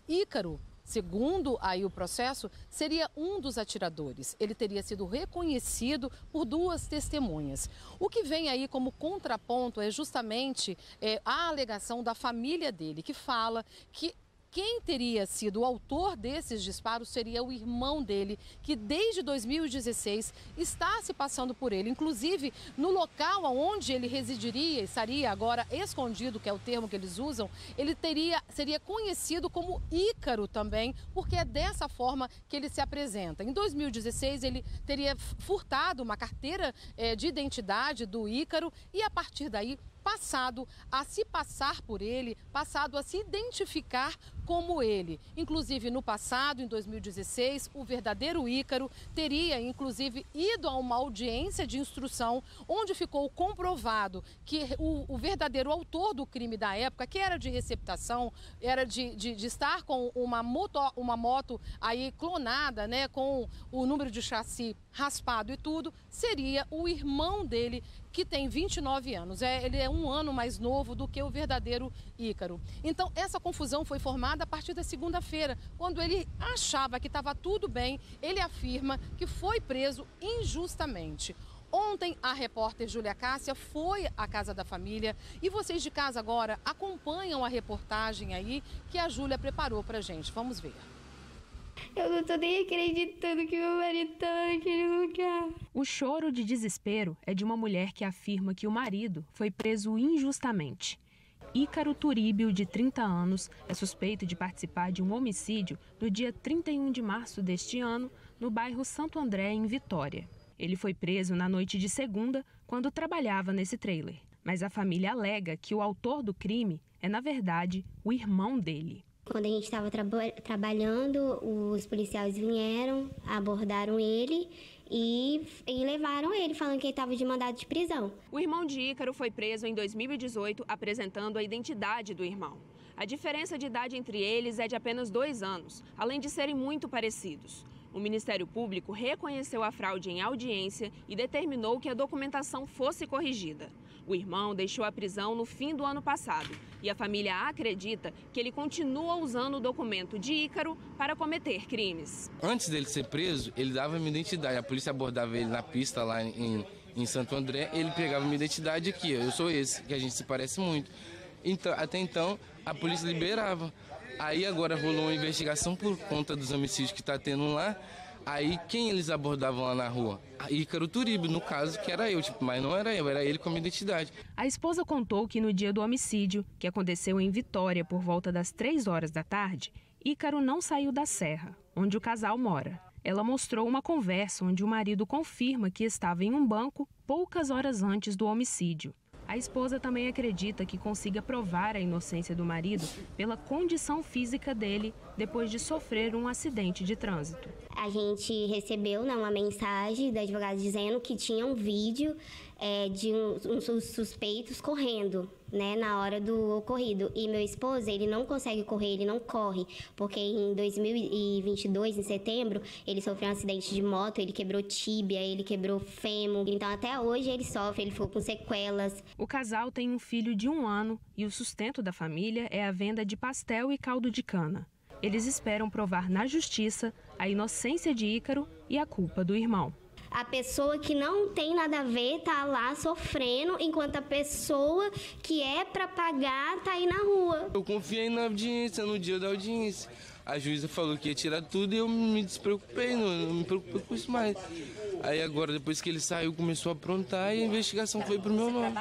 Ícaro, segundo aí o processo, seria um dos atiradores. Ele teria sido reconhecido por 2 testemunhas. O que vem aí como contraponto é justamente a alegação da família dele, que fala que quem teria sido o autor desses disparos seria o irmão dele, que desde 2016 está se passando por ele. Inclusive, no local onde ele residiria, estaria agora escondido, que é o termo que eles usam, ele seria conhecido como Ícaro também, porque é dessa forma que ele se apresenta. Em 2016, ele teria furtado uma carteira de identidade do Ícaro e, a partir daí, passado a se passar por ele, passado a se identificar como ele. Inclusive, no passado, em 2016, o verdadeiro Ícaro teria, inclusive, ido a uma audiência de instrução, onde ficou comprovado que o verdadeiro autor do crime da época, que era de receptação, era de estar com uma moto aí clonada, né, com o número de chassi raspado e tudo, seria o irmão dele, que tem 29 anos. Ele é 1 ano mais novo do que o verdadeiro Ícaro. Então, essa confusão foi formada a partir da segunda-feira, quando ele achava que estava tudo bem. Ele afirma que foi preso injustamente. Ontem, a repórter Júlia Cássia foi à casa da família e vocês de casa agora acompanham a reportagem aí que a Júlia preparou pra gente. Vamos ver. Eu não tô nem acreditando que meu marido tá naquele lugar. O choro de desespero é de uma mulher que afirma que o marido foi preso injustamente. Ícaro Turíbio, de 30 anos, é suspeito de participar de um homicídio no dia 31 de março deste ano, no bairro Santo André, em Vitória. Ele foi preso na noite de segunda, quando trabalhava nesse trailer. Mas a família alega que o autor do crime é, na verdade, o irmão dele. Quando a gente estava trabalhando, os policiais vieram, abordaram ele e levaram ele, falando que ele estava de mandado de prisão. O irmão de Ícaro foi preso em 2018, apresentando a identidade do irmão. A diferença de idade entre eles é de apenas 2 anos, além de serem muito parecidos. O Ministério Público reconheceu a fraude em audiência e determinou que a documentação fosse corrigida. O irmão deixou a prisão no fim do ano passado e a família acredita que ele continua usando o documento de Ícaro para cometer crimes. Antes dele ser preso, ele dava minha identidade. A polícia abordava ele na pista lá em Santo André, ele pegava minha identidade aqui, eu sou esse, que a gente se parece muito. Então, até então, a polícia liberava. Aí agora rolou uma investigação por conta dos homicídios que está tendo lá. Aí quem eles abordavam lá na rua? Ícaro Turibe, no caso, que era eu, mas não era eu, era ele com a minha identidade. A esposa contou que no dia do homicídio, que aconteceu em Vitória por volta das 3 horas da tarde, Ícaro não saiu da serra, onde o casal mora. Ela mostrou uma conversa onde o marido confirma que estava em um banco poucas horas antes do homicídio. A esposa também acredita que consiga provar a inocência do marido pela condição física dele depois de sofrer um acidente de trânsito. A gente recebeu uma mensagem da advogada dizendo que tinha um vídeo de uns suspeitos correndo, na hora do ocorrido. E meu esposo, ele não consegue correr, ele não corre, porque em 2022, em setembro, ele sofreu um acidente de moto, ele quebrou tíbia, ele quebrou fêmur. Então até hoje ele sofre, ele ficou com sequelas. O casal tem um filho de 1 ano e o sustento da família é a venda de pastel e caldo de cana. Eles esperam provar na justiça a inocência de Ícaro e a culpa do irmão. A pessoa que não tem nada a ver tá lá sofrendo, enquanto a pessoa que é para pagar tá aí na rua. Eu confiei na audiência, no dia da audiência. A juíza falou que ia tirar tudo e eu me despreocupei, não me preocupei com isso mais. Aí agora, depois que ele saiu, começou a aprontar e a investigação foi pro meu nome.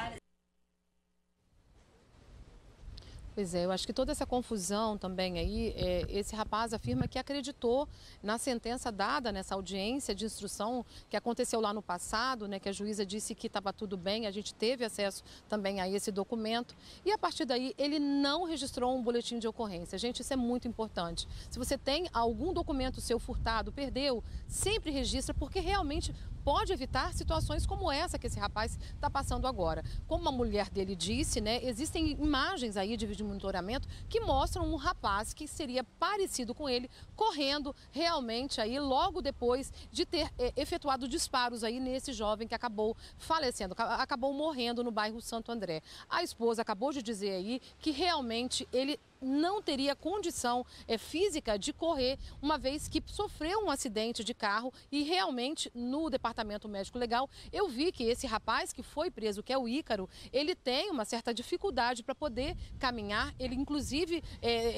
Pois é, eu acho que toda essa confusão também aí, esse rapaz afirma que acreditou na sentença dada nessa audiência de instrução que aconteceu lá no passado, que a juíza disse que estava tudo bem, a gente teve acesso também a esse documento e a partir daí ele não registrou um boletim de ocorrência. Gente, isso é muito importante. Se você tem algum documento seu furtado, perdeu, sempre registra porque realmente pode evitar situações como essa que esse rapaz está passando agora. Como a mulher dele disse, existem imagens aí de vídeo monitoramento que mostram um rapaz que seria parecido com ele correndo realmente aí logo depois de ter efetuado disparos aí nesse jovem que acabou falecendo, acabou morrendo no bairro Santo André. A esposa acabou de dizer aí que realmente ele não teria condição física de correr, uma vez que sofreu um acidente de carro e realmente no departamento médico legal eu vi que esse rapaz que foi preso, que é o Ícaro, ele tem uma certa dificuldade para poder caminhar. Ele inclusive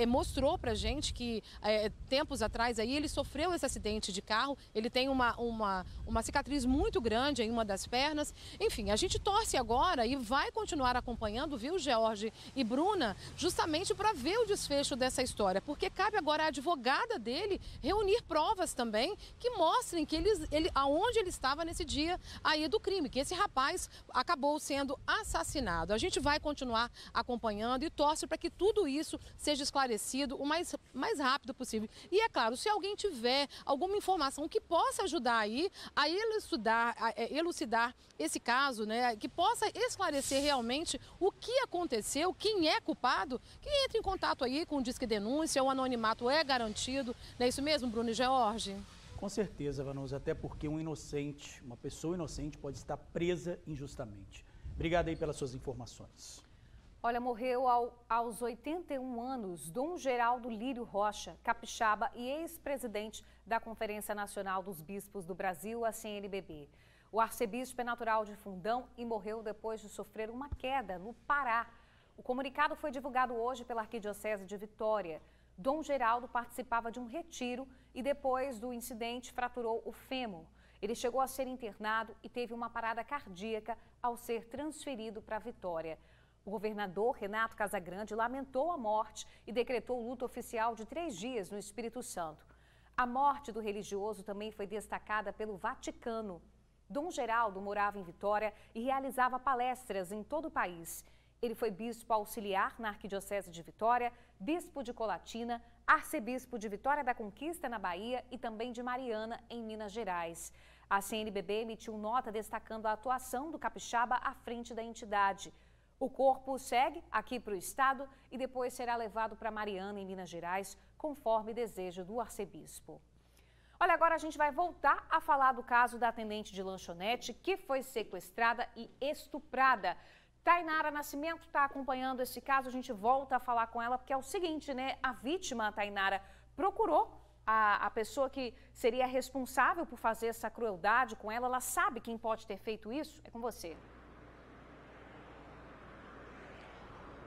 mostrou pra gente que tempos atrás aí ele sofreu esse acidente de carro, ele tem uma cicatriz muito grande em uma das pernas. Enfim, a gente torce agora e vai continuar acompanhando, viu, George e Bruna, justamente para ver o desfecho dessa história, porque cabe agora à advogada dele reunir provas também que mostrem que aonde ele estava nesse dia aí do crime, que esse rapaz acabou sendo assassinado. A gente vai continuar acompanhando e torce para que tudo isso seja esclarecido o mais rápido possível. E é claro, se alguém tiver alguma informação que possa ajudar aí a elucidar esse caso, que possa esclarecer realmente o que aconteceu, quem é culpado, que entre em contato aí com o Disque Denúncia, o anonimato é garantido. Não é isso mesmo, Bruno e George? Com certeza, Vanusa, até porque uma pessoa inocente pode estar presa injustamente. Obrigado aí pelas suas informações. Olha, morreu aos 81 anos Dom Geraldo Lírio Rocha, capixaba e ex-presidente da Conferência Nacional dos Bispos do Brasil, a CNBB. O arcebispo é natural de Fundão e morreu depois de sofrer uma queda no Pará. O comunicado foi divulgado hoje pela Arquidiocese de Vitória. Dom Geraldo participava de um retiro e depois do incidente fraturou o fêmur. Ele chegou a ser internado e teve uma parada cardíaca ao ser transferido para Vitória. O governador Renato Casagrande lamentou a morte e decretou luto oficial de 3 dias no Espírito Santo. A morte do religioso também foi destacada pelo Vaticano. Dom Geraldo morava em Vitória e realizava palestras em todo o país. Ele foi bispo auxiliar na Arquidiocese de Vitória, bispo de Colatina, arcebispo de Vitória da Conquista, na Bahia, e também de Mariana, em Minas Gerais. A CNBB emitiu nota destacando a atuação do capixaba à frente da entidade. O corpo segue aqui para o estado e depois será levado para Mariana, em Minas Gerais, conforme desejo do arcebispo. Olha, agora a gente vai voltar a falar do caso da atendente de lanchonete que foi sequestrada e estuprada. Tainara Nascimento está acompanhando esse caso, a gente volta a falar com ela, porque é o seguinte, né? A vítima, Tainara, procurou a pessoa que seria responsável por fazer essa crueldade com ela. Ela sabe quem pode ter feito isso? É com você.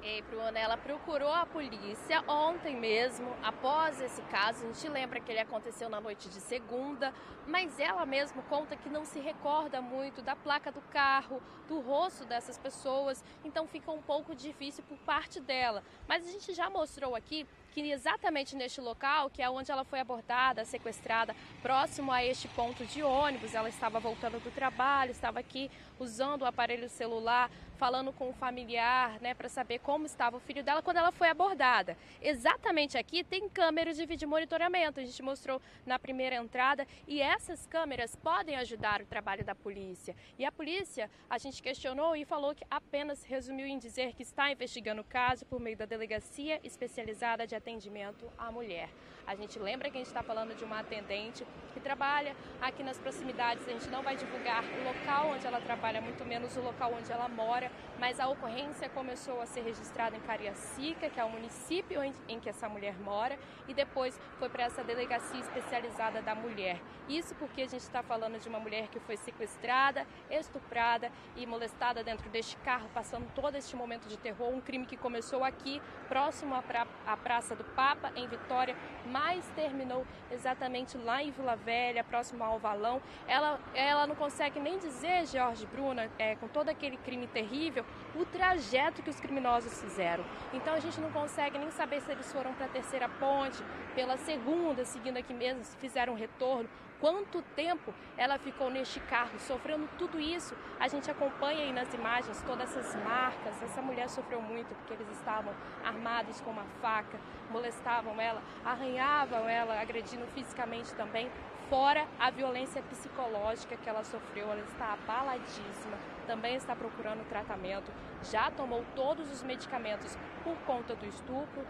Ei, Bruna, ela procurou a polícia ontem mesmo, após esse caso. A gente lembra que ele aconteceu na noite de segunda, mas ela mesma conta que não se recorda muito da placa do carro, do rosto dessas pessoas, então fica um pouco difícil por parte dela. Mas a gente já mostrou aqui que exatamente neste local, que é onde ela foi abordada, sequestrada, próximo a este ponto de ônibus, ela estava voltando do trabalho, estava aqui usando o aparelho celular, falando com o familiar, né, para saber como estava o filho dela quando ela foi abordada. Exatamente aqui tem câmeras de vídeo monitoramento, a gente mostrou na primeira entrada, e essas câmeras podem ajudar o trabalho da polícia. E a polícia, a gente questionou e falou que apenas resumiu em dizer que está investigando o caso por meio da Delegacia Especializada de Atendimento à Mulher. A gente lembra que a gente está falando de uma atendente que trabalha aqui nas proximidades. A gente não vai divulgar o local onde ela trabalha, muito menos o local onde ela mora, mas a ocorrência começou a ser registrada em Cariacica, que é o município em que essa mulher mora, e depois foi para essa Delegacia Especializada da Mulher. Isso porque a gente está falando de uma mulher que foi sequestrada, estuprada e molestada dentro deste carro, passando todo este momento de terror, um crime que começou aqui, próximo à Praça do Papa, em Vitória, mas terminou exatamente lá em Vila Velha, próximo ao Valão. Ela não consegue nem dizer, Jorge, Bruna, com todo aquele crime terrível, o trajeto que os criminosos fizeram. Então a gente não consegue nem saber se eles foram para a terceira ponte, pela segunda, seguindo aqui mesmo, se fizeram um retorno. Quanto tempo ela ficou neste carro, sofrendo tudo isso. A gente acompanha aí nas imagens todas essas marcas. Essa mulher sofreu muito porque eles estavam armados com uma faca, molestavam ela, arranhavam ela, agredindo fisicamente também. Fora a violência psicológica que ela sofreu, ela está abaladíssima, também está procurando tratamento, já tomou todos os medicamentos por conta do estupro,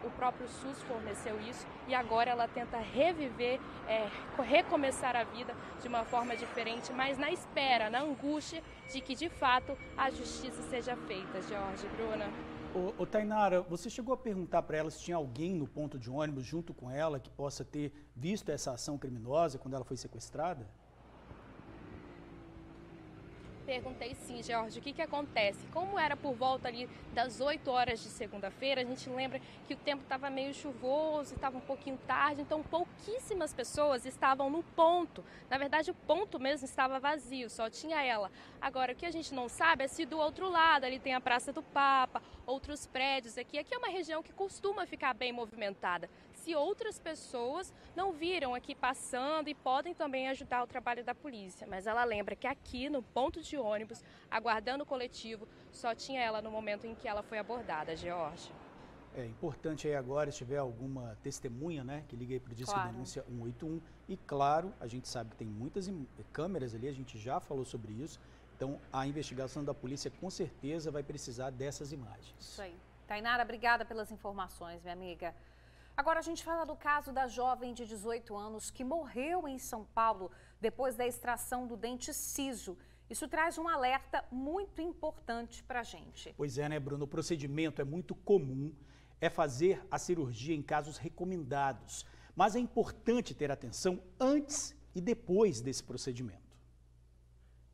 o próprio SUS forneceu isso e agora ela tenta reviver, recomeçar a vida de uma forma diferente, mas na espera, na angústia de que de fato a justiça seja feita. Jorge, Bruna. Ô Tainara, você chegou a perguntar para ela se tinha alguém no ponto de ônibus junto com ela que possa ter visto essa ação criminosa quando ela foi sequestrada? Perguntei sim, Jorge, o que acontece? Como era por volta ali das 8 horas de segunda-feira, a gente lembra que o tempo estava meio chuvoso, estava um pouquinho tarde, então pouquíssimas pessoas estavam no ponto. Na verdade, o ponto mesmo estava vazio, só tinha ela. Agora, o que a gente não sabe é se do outro lado, ali tem a Praça do Papa, outros prédios aqui. Aqui é uma região que costuma ficar bem movimentada. Se outras pessoas não viram aqui passando e podem também ajudar o trabalho da polícia. Mas ela lembra que aqui no ponto de ônibus, aguardando o coletivo, só tinha ela no momento em que ela foi abordada, George. É importante aí agora, se tiver alguma testemunha, né, que ligue aí para o Disque Denúncia 181. E claro, a gente sabe que tem muitas câmeras ali, a gente já falou sobre isso. Então, a investigação da polícia com certeza vai precisar dessas imagens. Isso aí. Tainara, obrigada pelas informações, minha amiga. Agora a gente fala do caso da jovem de 18 anos que morreu em São Paulo depois da extração do dente ciso. Isso traz um alerta muito importante para a gente. Pois é, né, Bruno? O procedimento é muito comum, é fazer a cirurgia em casos recomendados. Mas é importante ter atenção antes e depois desse procedimento.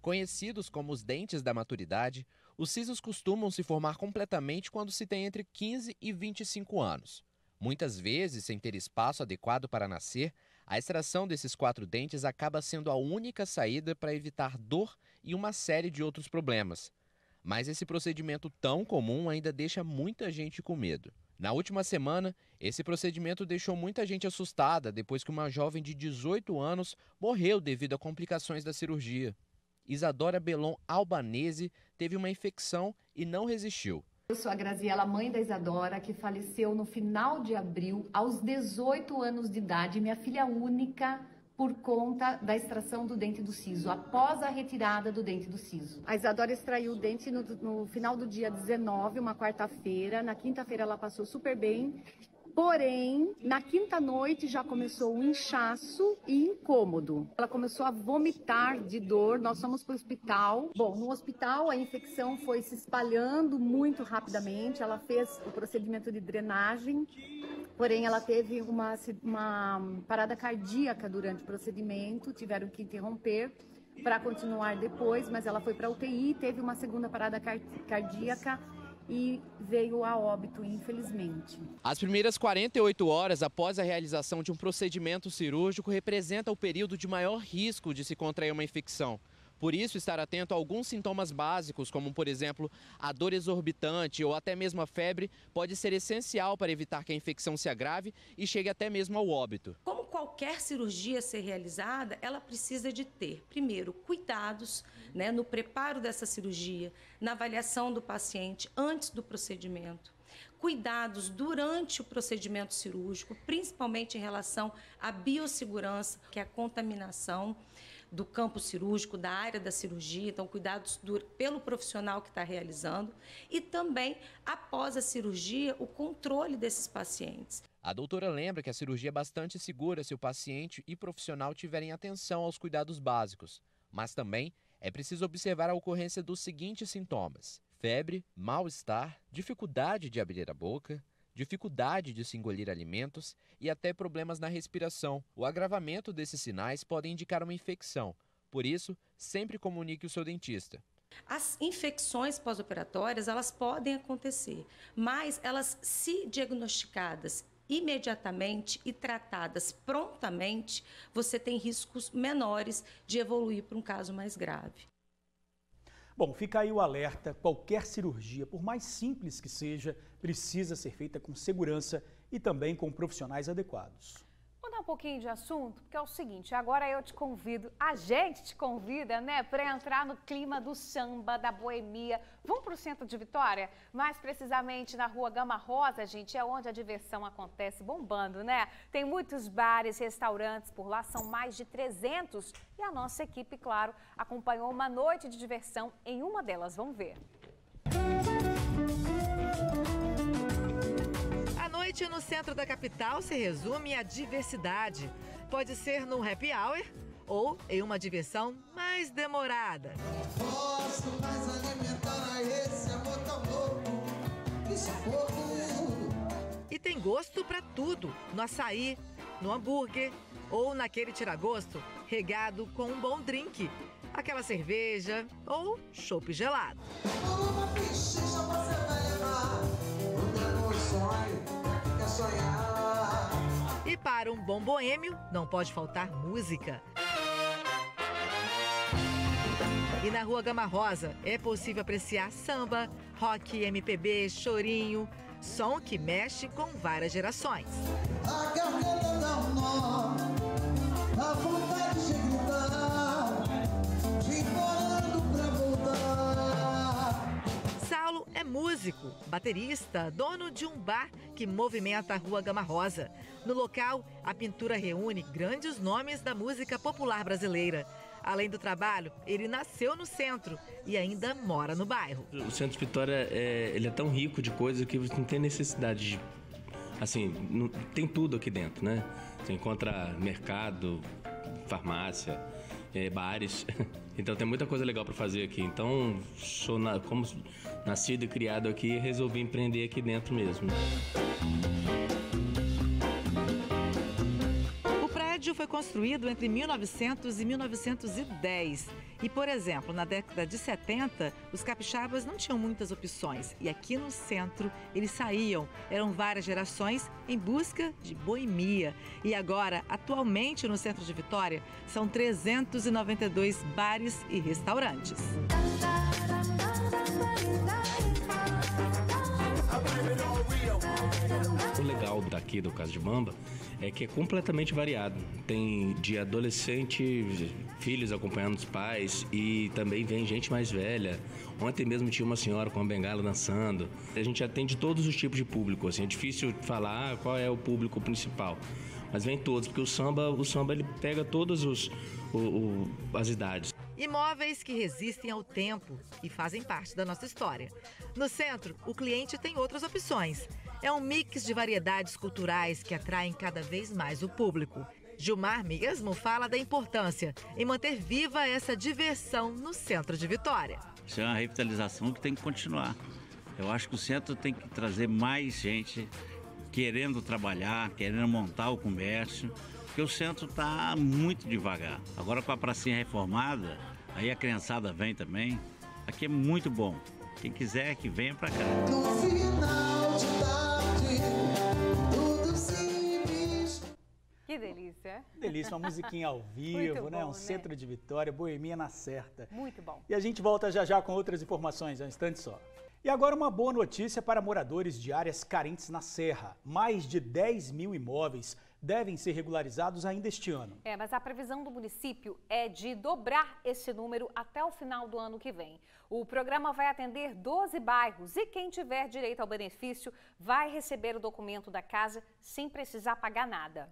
Conhecidos como os dentes da maturidade, os sisos costumam se formar completamente quando se tem entre 15 e 25 anos. Muitas vezes, sem ter espaço adequado para nascer, a extração desses 4 dentes acaba sendo a única saída para evitar dor e uma série de outros problemas. Mas esse procedimento tão comum ainda deixa muita gente com medo. Na última semana, esse procedimento deixou muita gente assustada depois que uma jovem de 18 anos morreu devido a complicações da cirurgia. Isadora Belon Albanese teve uma infecção e não resistiu. Eu sou a Graziela, mãe da Isadora, que faleceu no final de abril, aos 18 anos de idade, minha filha única, por conta da extração do dente do siso, após a retirada do dente do siso. A Isadora extraiu o dente no final do dia 19, uma quarta-feira. Na quinta-feira ela passou super bem. Porém, na quinta noite já começou um inchaço e incômodo. Ela começou a vomitar de dor, nós fomos para o hospital. Bom, no hospital a infecção foi se espalhando muito rapidamente, ela fez o procedimento de drenagem, porém ela teve uma parada cardíaca durante o procedimento, tiveram que interromper para continuar depois, mas ela foi para a UTI, teve uma segunda parada cardíaca, e veio a óbito, infelizmente. As primeiras 48 horas após a realização de um procedimento cirúrgico representa o período de maior risco de se contrair uma infecção. Por isso, estar atento a alguns sintomas básicos, como, por exemplo, a dor exorbitante ou até mesmo a febre, pode ser essencial para evitar que a infecção se agrave e chegue até mesmo ao óbito. Como qualquer cirurgia ser realizada, ela precisa de ter, primeiro, cuidados, né, no preparo dessa cirurgia, na avaliação do paciente antes do procedimento. Cuidados durante o procedimento cirúrgico, principalmente em relação à biossegurança, que é a contaminação do campo cirúrgico, da área da cirurgia, então cuidados pelo profissional que está realizando e também, após a cirurgia, o controle desses pacientes. A doutora lembra que a cirurgia é bastante segura se o paciente e profissional tiverem atenção aos cuidados básicos, mas também é preciso observar a ocorrência dos seguintes sintomas: febre, mal-estar, dificuldade de abrir a boca, dificuldade de se engolir alimentos e até problemas na respiração. O agravamento desses sinais pode indicar uma infecção. Por isso, sempre comunique o seu dentista. As infecções pós-operatórias, elas podem acontecer, mas elas, se diagnosticadas imediatamente e tratadas prontamente, você tem riscos menores de evoluir para um caso mais grave. Bom, fica aí o alerta: qualquer cirurgia, por mais simples que seja, precisa ser feita com segurança e também com profissionais adequados. Mudar um pouquinho de assunto, porque é o seguinte, agora eu te convido, a gente te convida, né, para entrar no clima do samba, da boemia. Vamos para o centro de Vitória? Mais precisamente na Rua Gama Rosa, gente, é onde a diversão acontece, bombando, né? Tem muitos bares, restaurantes por lá, são mais de 300. E a nossa equipe, claro, acompanhou uma noite de diversão em uma delas. Vamos ver. A noite no centro da capital se resume à diversidade. Pode ser num happy hour ou em uma diversão mais demorada. Posso mais alimentar a esse amor tão louco, isso é pouco. E tem gosto pra tudo, no açaí, no hambúrguer ou naquele tira-gosto regado com um bom drink, aquela cerveja ou chopp gelado. Uma pichincha você vai levar, o sonho. E para um bom boêmio, não pode faltar música. E na Rua Gama Rosa é possível apreciar samba, rock, MPB, chorinho, som que mexe com várias gerações. A garganta dá um nó, a vontade de gritar, implorando pra voltar. Saulo é músico, baterista, dono de um bar que movimenta a Rua Gama Rosa. No local, a pintura reúne grandes nomes da música popular brasileira. Além do trabalho, ele nasceu no centro e ainda mora no bairro. O centro de Vitória ele é tão rico de coisas que você não tem necessidade de... Assim, tem tudo aqui dentro, né? Você encontra mercado, farmácia, bares. Então tem muita coisa legal para fazer aqui. Então, como nascido e criado aqui, resolvi empreender aqui dentro mesmo. O prédio foi construído entre 1900 e 1910. E, por exemplo, na década de 70, os capixabas não tinham muitas opções. E aqui no centro, eles saíam. Eram várias gerações em busca de boemia. E agora, atualmente, no centro de Vitória, são 392 bares e restaurantes. O legal legal daqui do Casa de Bamba é que é completamente variado. Tem de adolescente, filhos acompanhando os pais e também vem gente mais velha. Ontem mesmo tinha uma senhora com uma bengala dançando. A gente atende todos os tipos de público, assim, é difícil falar qual é o público principal. Mas vem todos, porque o samba ele pega todas as idades. Imóveis que resistem ao tempo e fazem parte da nossa história. No centro, o cliente tem outras opções. É um mix de variedades culturais que atraem cada vez mais o público. Gilmar mesmo fala da importância em manter viva essa diversão no centro de Vitória. Isso é uma revitalização que tem que continuar. Eu acho que o centro tem que trazer mais gente querendo trabalhar, querendo montar o comércio, porque o centro está muito devagar. Agora com a pracinha reformada, aí a criançada vem também. Aqui é muito bom. Quem quiser que venha para cá. No final de tarde, tudo simples. Que delícia. Delícia, uma musiquinha ao vivo, bom, né? Um né? centro de Vitória, boemia na certa. Muito bom. E a gente volta já já com outras informações, um instante só. E agora uma boa notícia para moradores de áreas carentes na Serra. Mais de 10 mil imóveis devem ser regularizados ainda este ano. Mas a previsão do município é de dobrar esse número até o final do ano que vem. O programa vai atender 12 bairros e quem tiver direito ao benefício vai receber o documento da casa sem precisar pagar nada.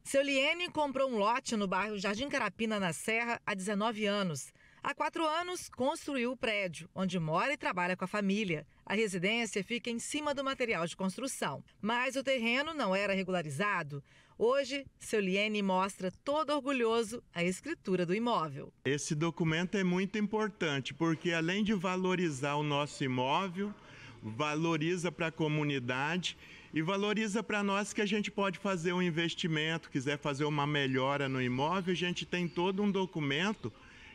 Seu Liene comprou um lote no bairro Jardim Carapina, na Serra, há 19 anos. Há 4 anos, construiu o prédio, onde mora e trabalha com a família. A residência fica em cima do material de construção. Mas o terreno não era regularizado. Hoje, seu Liene mostra todo orgulhoso a escritura do imóvel. Esse documento é muito importante, porque além de valorizar o nosso imóvel, valoriza para a comunidade e valoriza para nós que a gente pode fazer um investimento, quiser fazer uma melhora no imóvel, a gente tem todo um documento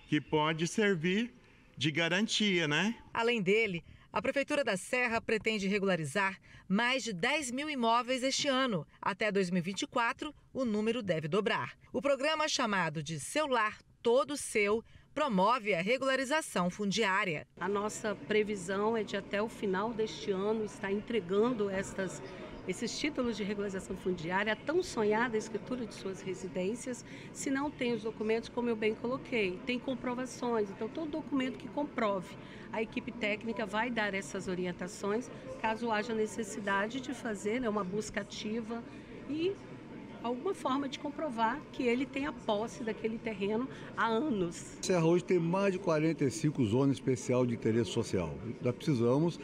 que pode servir de garantia, né? Além dele, a Prefeitura da Serra pretende regularizar mais de 10 mil imóveis este ano. Até 2024, o número deve dobrar. O programa chamado de Seu Lar Todo Seu promove a regularização fundiária. A nossa previsão é de até o final deste ano estar entregando esses títulos de regularização fundiária, a tão sonhada escritura de suas residências. Se não tem os documentos, como eu bem coloquei, tem comprovações. Então, todo documento que comprove, a equipe técnica vai dar essas orientações, caso haja necessidade de fazer uma busca ativa e alguma forma de comprovar que ele tem a posse daquele terreno há anos. A Serra hoje tem mais de 45 zonas especiais de interesse social. Nós precisamos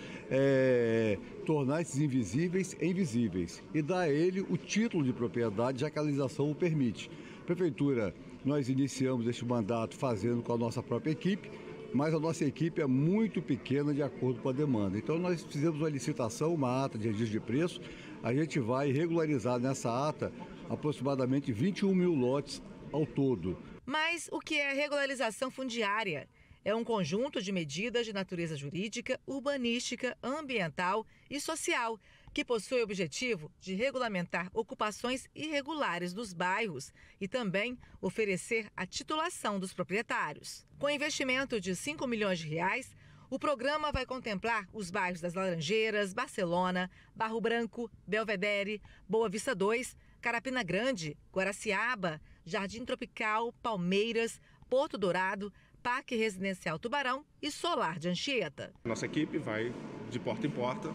tornar esses invisíveis em visíveis e dar a ele o título de propriedade, já que a legislação o permite. Prefeitura, nós iniciamos este mandato fazendo com a nossa própria equipe, mas a nossa equipe é muito pequena de acordo com a demanda. Então nós fizemos uma licitação, uma ata de registro de preço, a gente vai regularizar nessa ata aproximadamente 21 mil lotes ao todo. Mas o que é regularização fundiária? É um conjunto de medidas de natureza jurídica, urbanística, ambiental e social, que possui o objetivo de regulamentar ocupações irregulares dos bairros e também oferecer a titulação dos proprietários. Com investimento de R$ 5 milhões, o programa vai contemplar os bairros das Laranjeiras, Barcelona, Barro Branco, Belvedere, Boa Vista 2, Carapina Grande, Guaraciaba, Jardim Tropical, Palmeiras, Porto Dourado, Parque Residencial Tubarão e Solar de Anchieta. Nossa equipe vai de porta em porta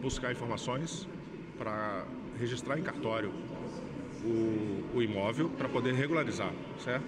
buscar informações para registrar em cartório o imóvel para poder regularizar, certo?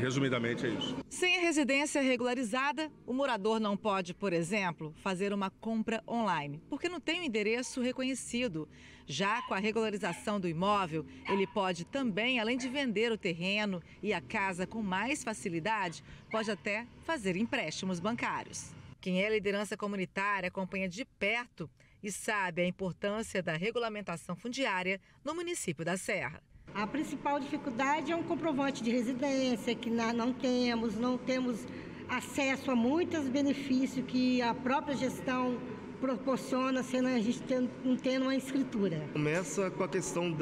Resumidamente é isso. Sem a residência regularizada, o morador não pode, por exemplo, fazer uma compra online, porque não tem um endereço reconhecido. Já com a regularização do imóvel, ele pode também, além de vender o terreno e a casa com mais facilidade, pode até fazer empréstimos bancários. Quem é liderança comunitária acompanha de perto e sabe a importância da regulamentação fundiária no município da Serra. A principal dificuldade é um comprovante de residência, que não temos acesso a muitos benefícios que a própria gestão proporciona, sendo a gente não tendo uma escritura. Começa com a questão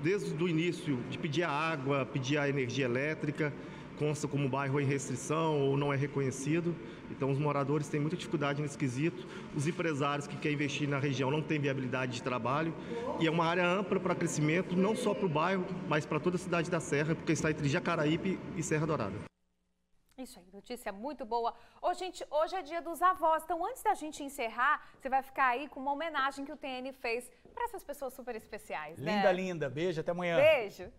desde o início, de pedir a água, pedir a energia elétrica, consta como bairro em restrição ou não é reconhecido. Então os moradores têm muita dificuldade nesse quesito. Os empresários que querem investir na região não têm viabilidade de trabalho. E é uma área ampla para crescimento, não só para o bairro, mas para toda a cidade da Serra, porque está entre Jacaraípe e Serra Dourada. Isso aí, notícia muito boa. Ô, gente, hoje é dia dos avós, então antes da gente encerrar, você vai ficar aí com uma homenagem que o TN fez para essas pessoas super especiais, né? Linda, linda. Beijo, até amanhã. Beijo.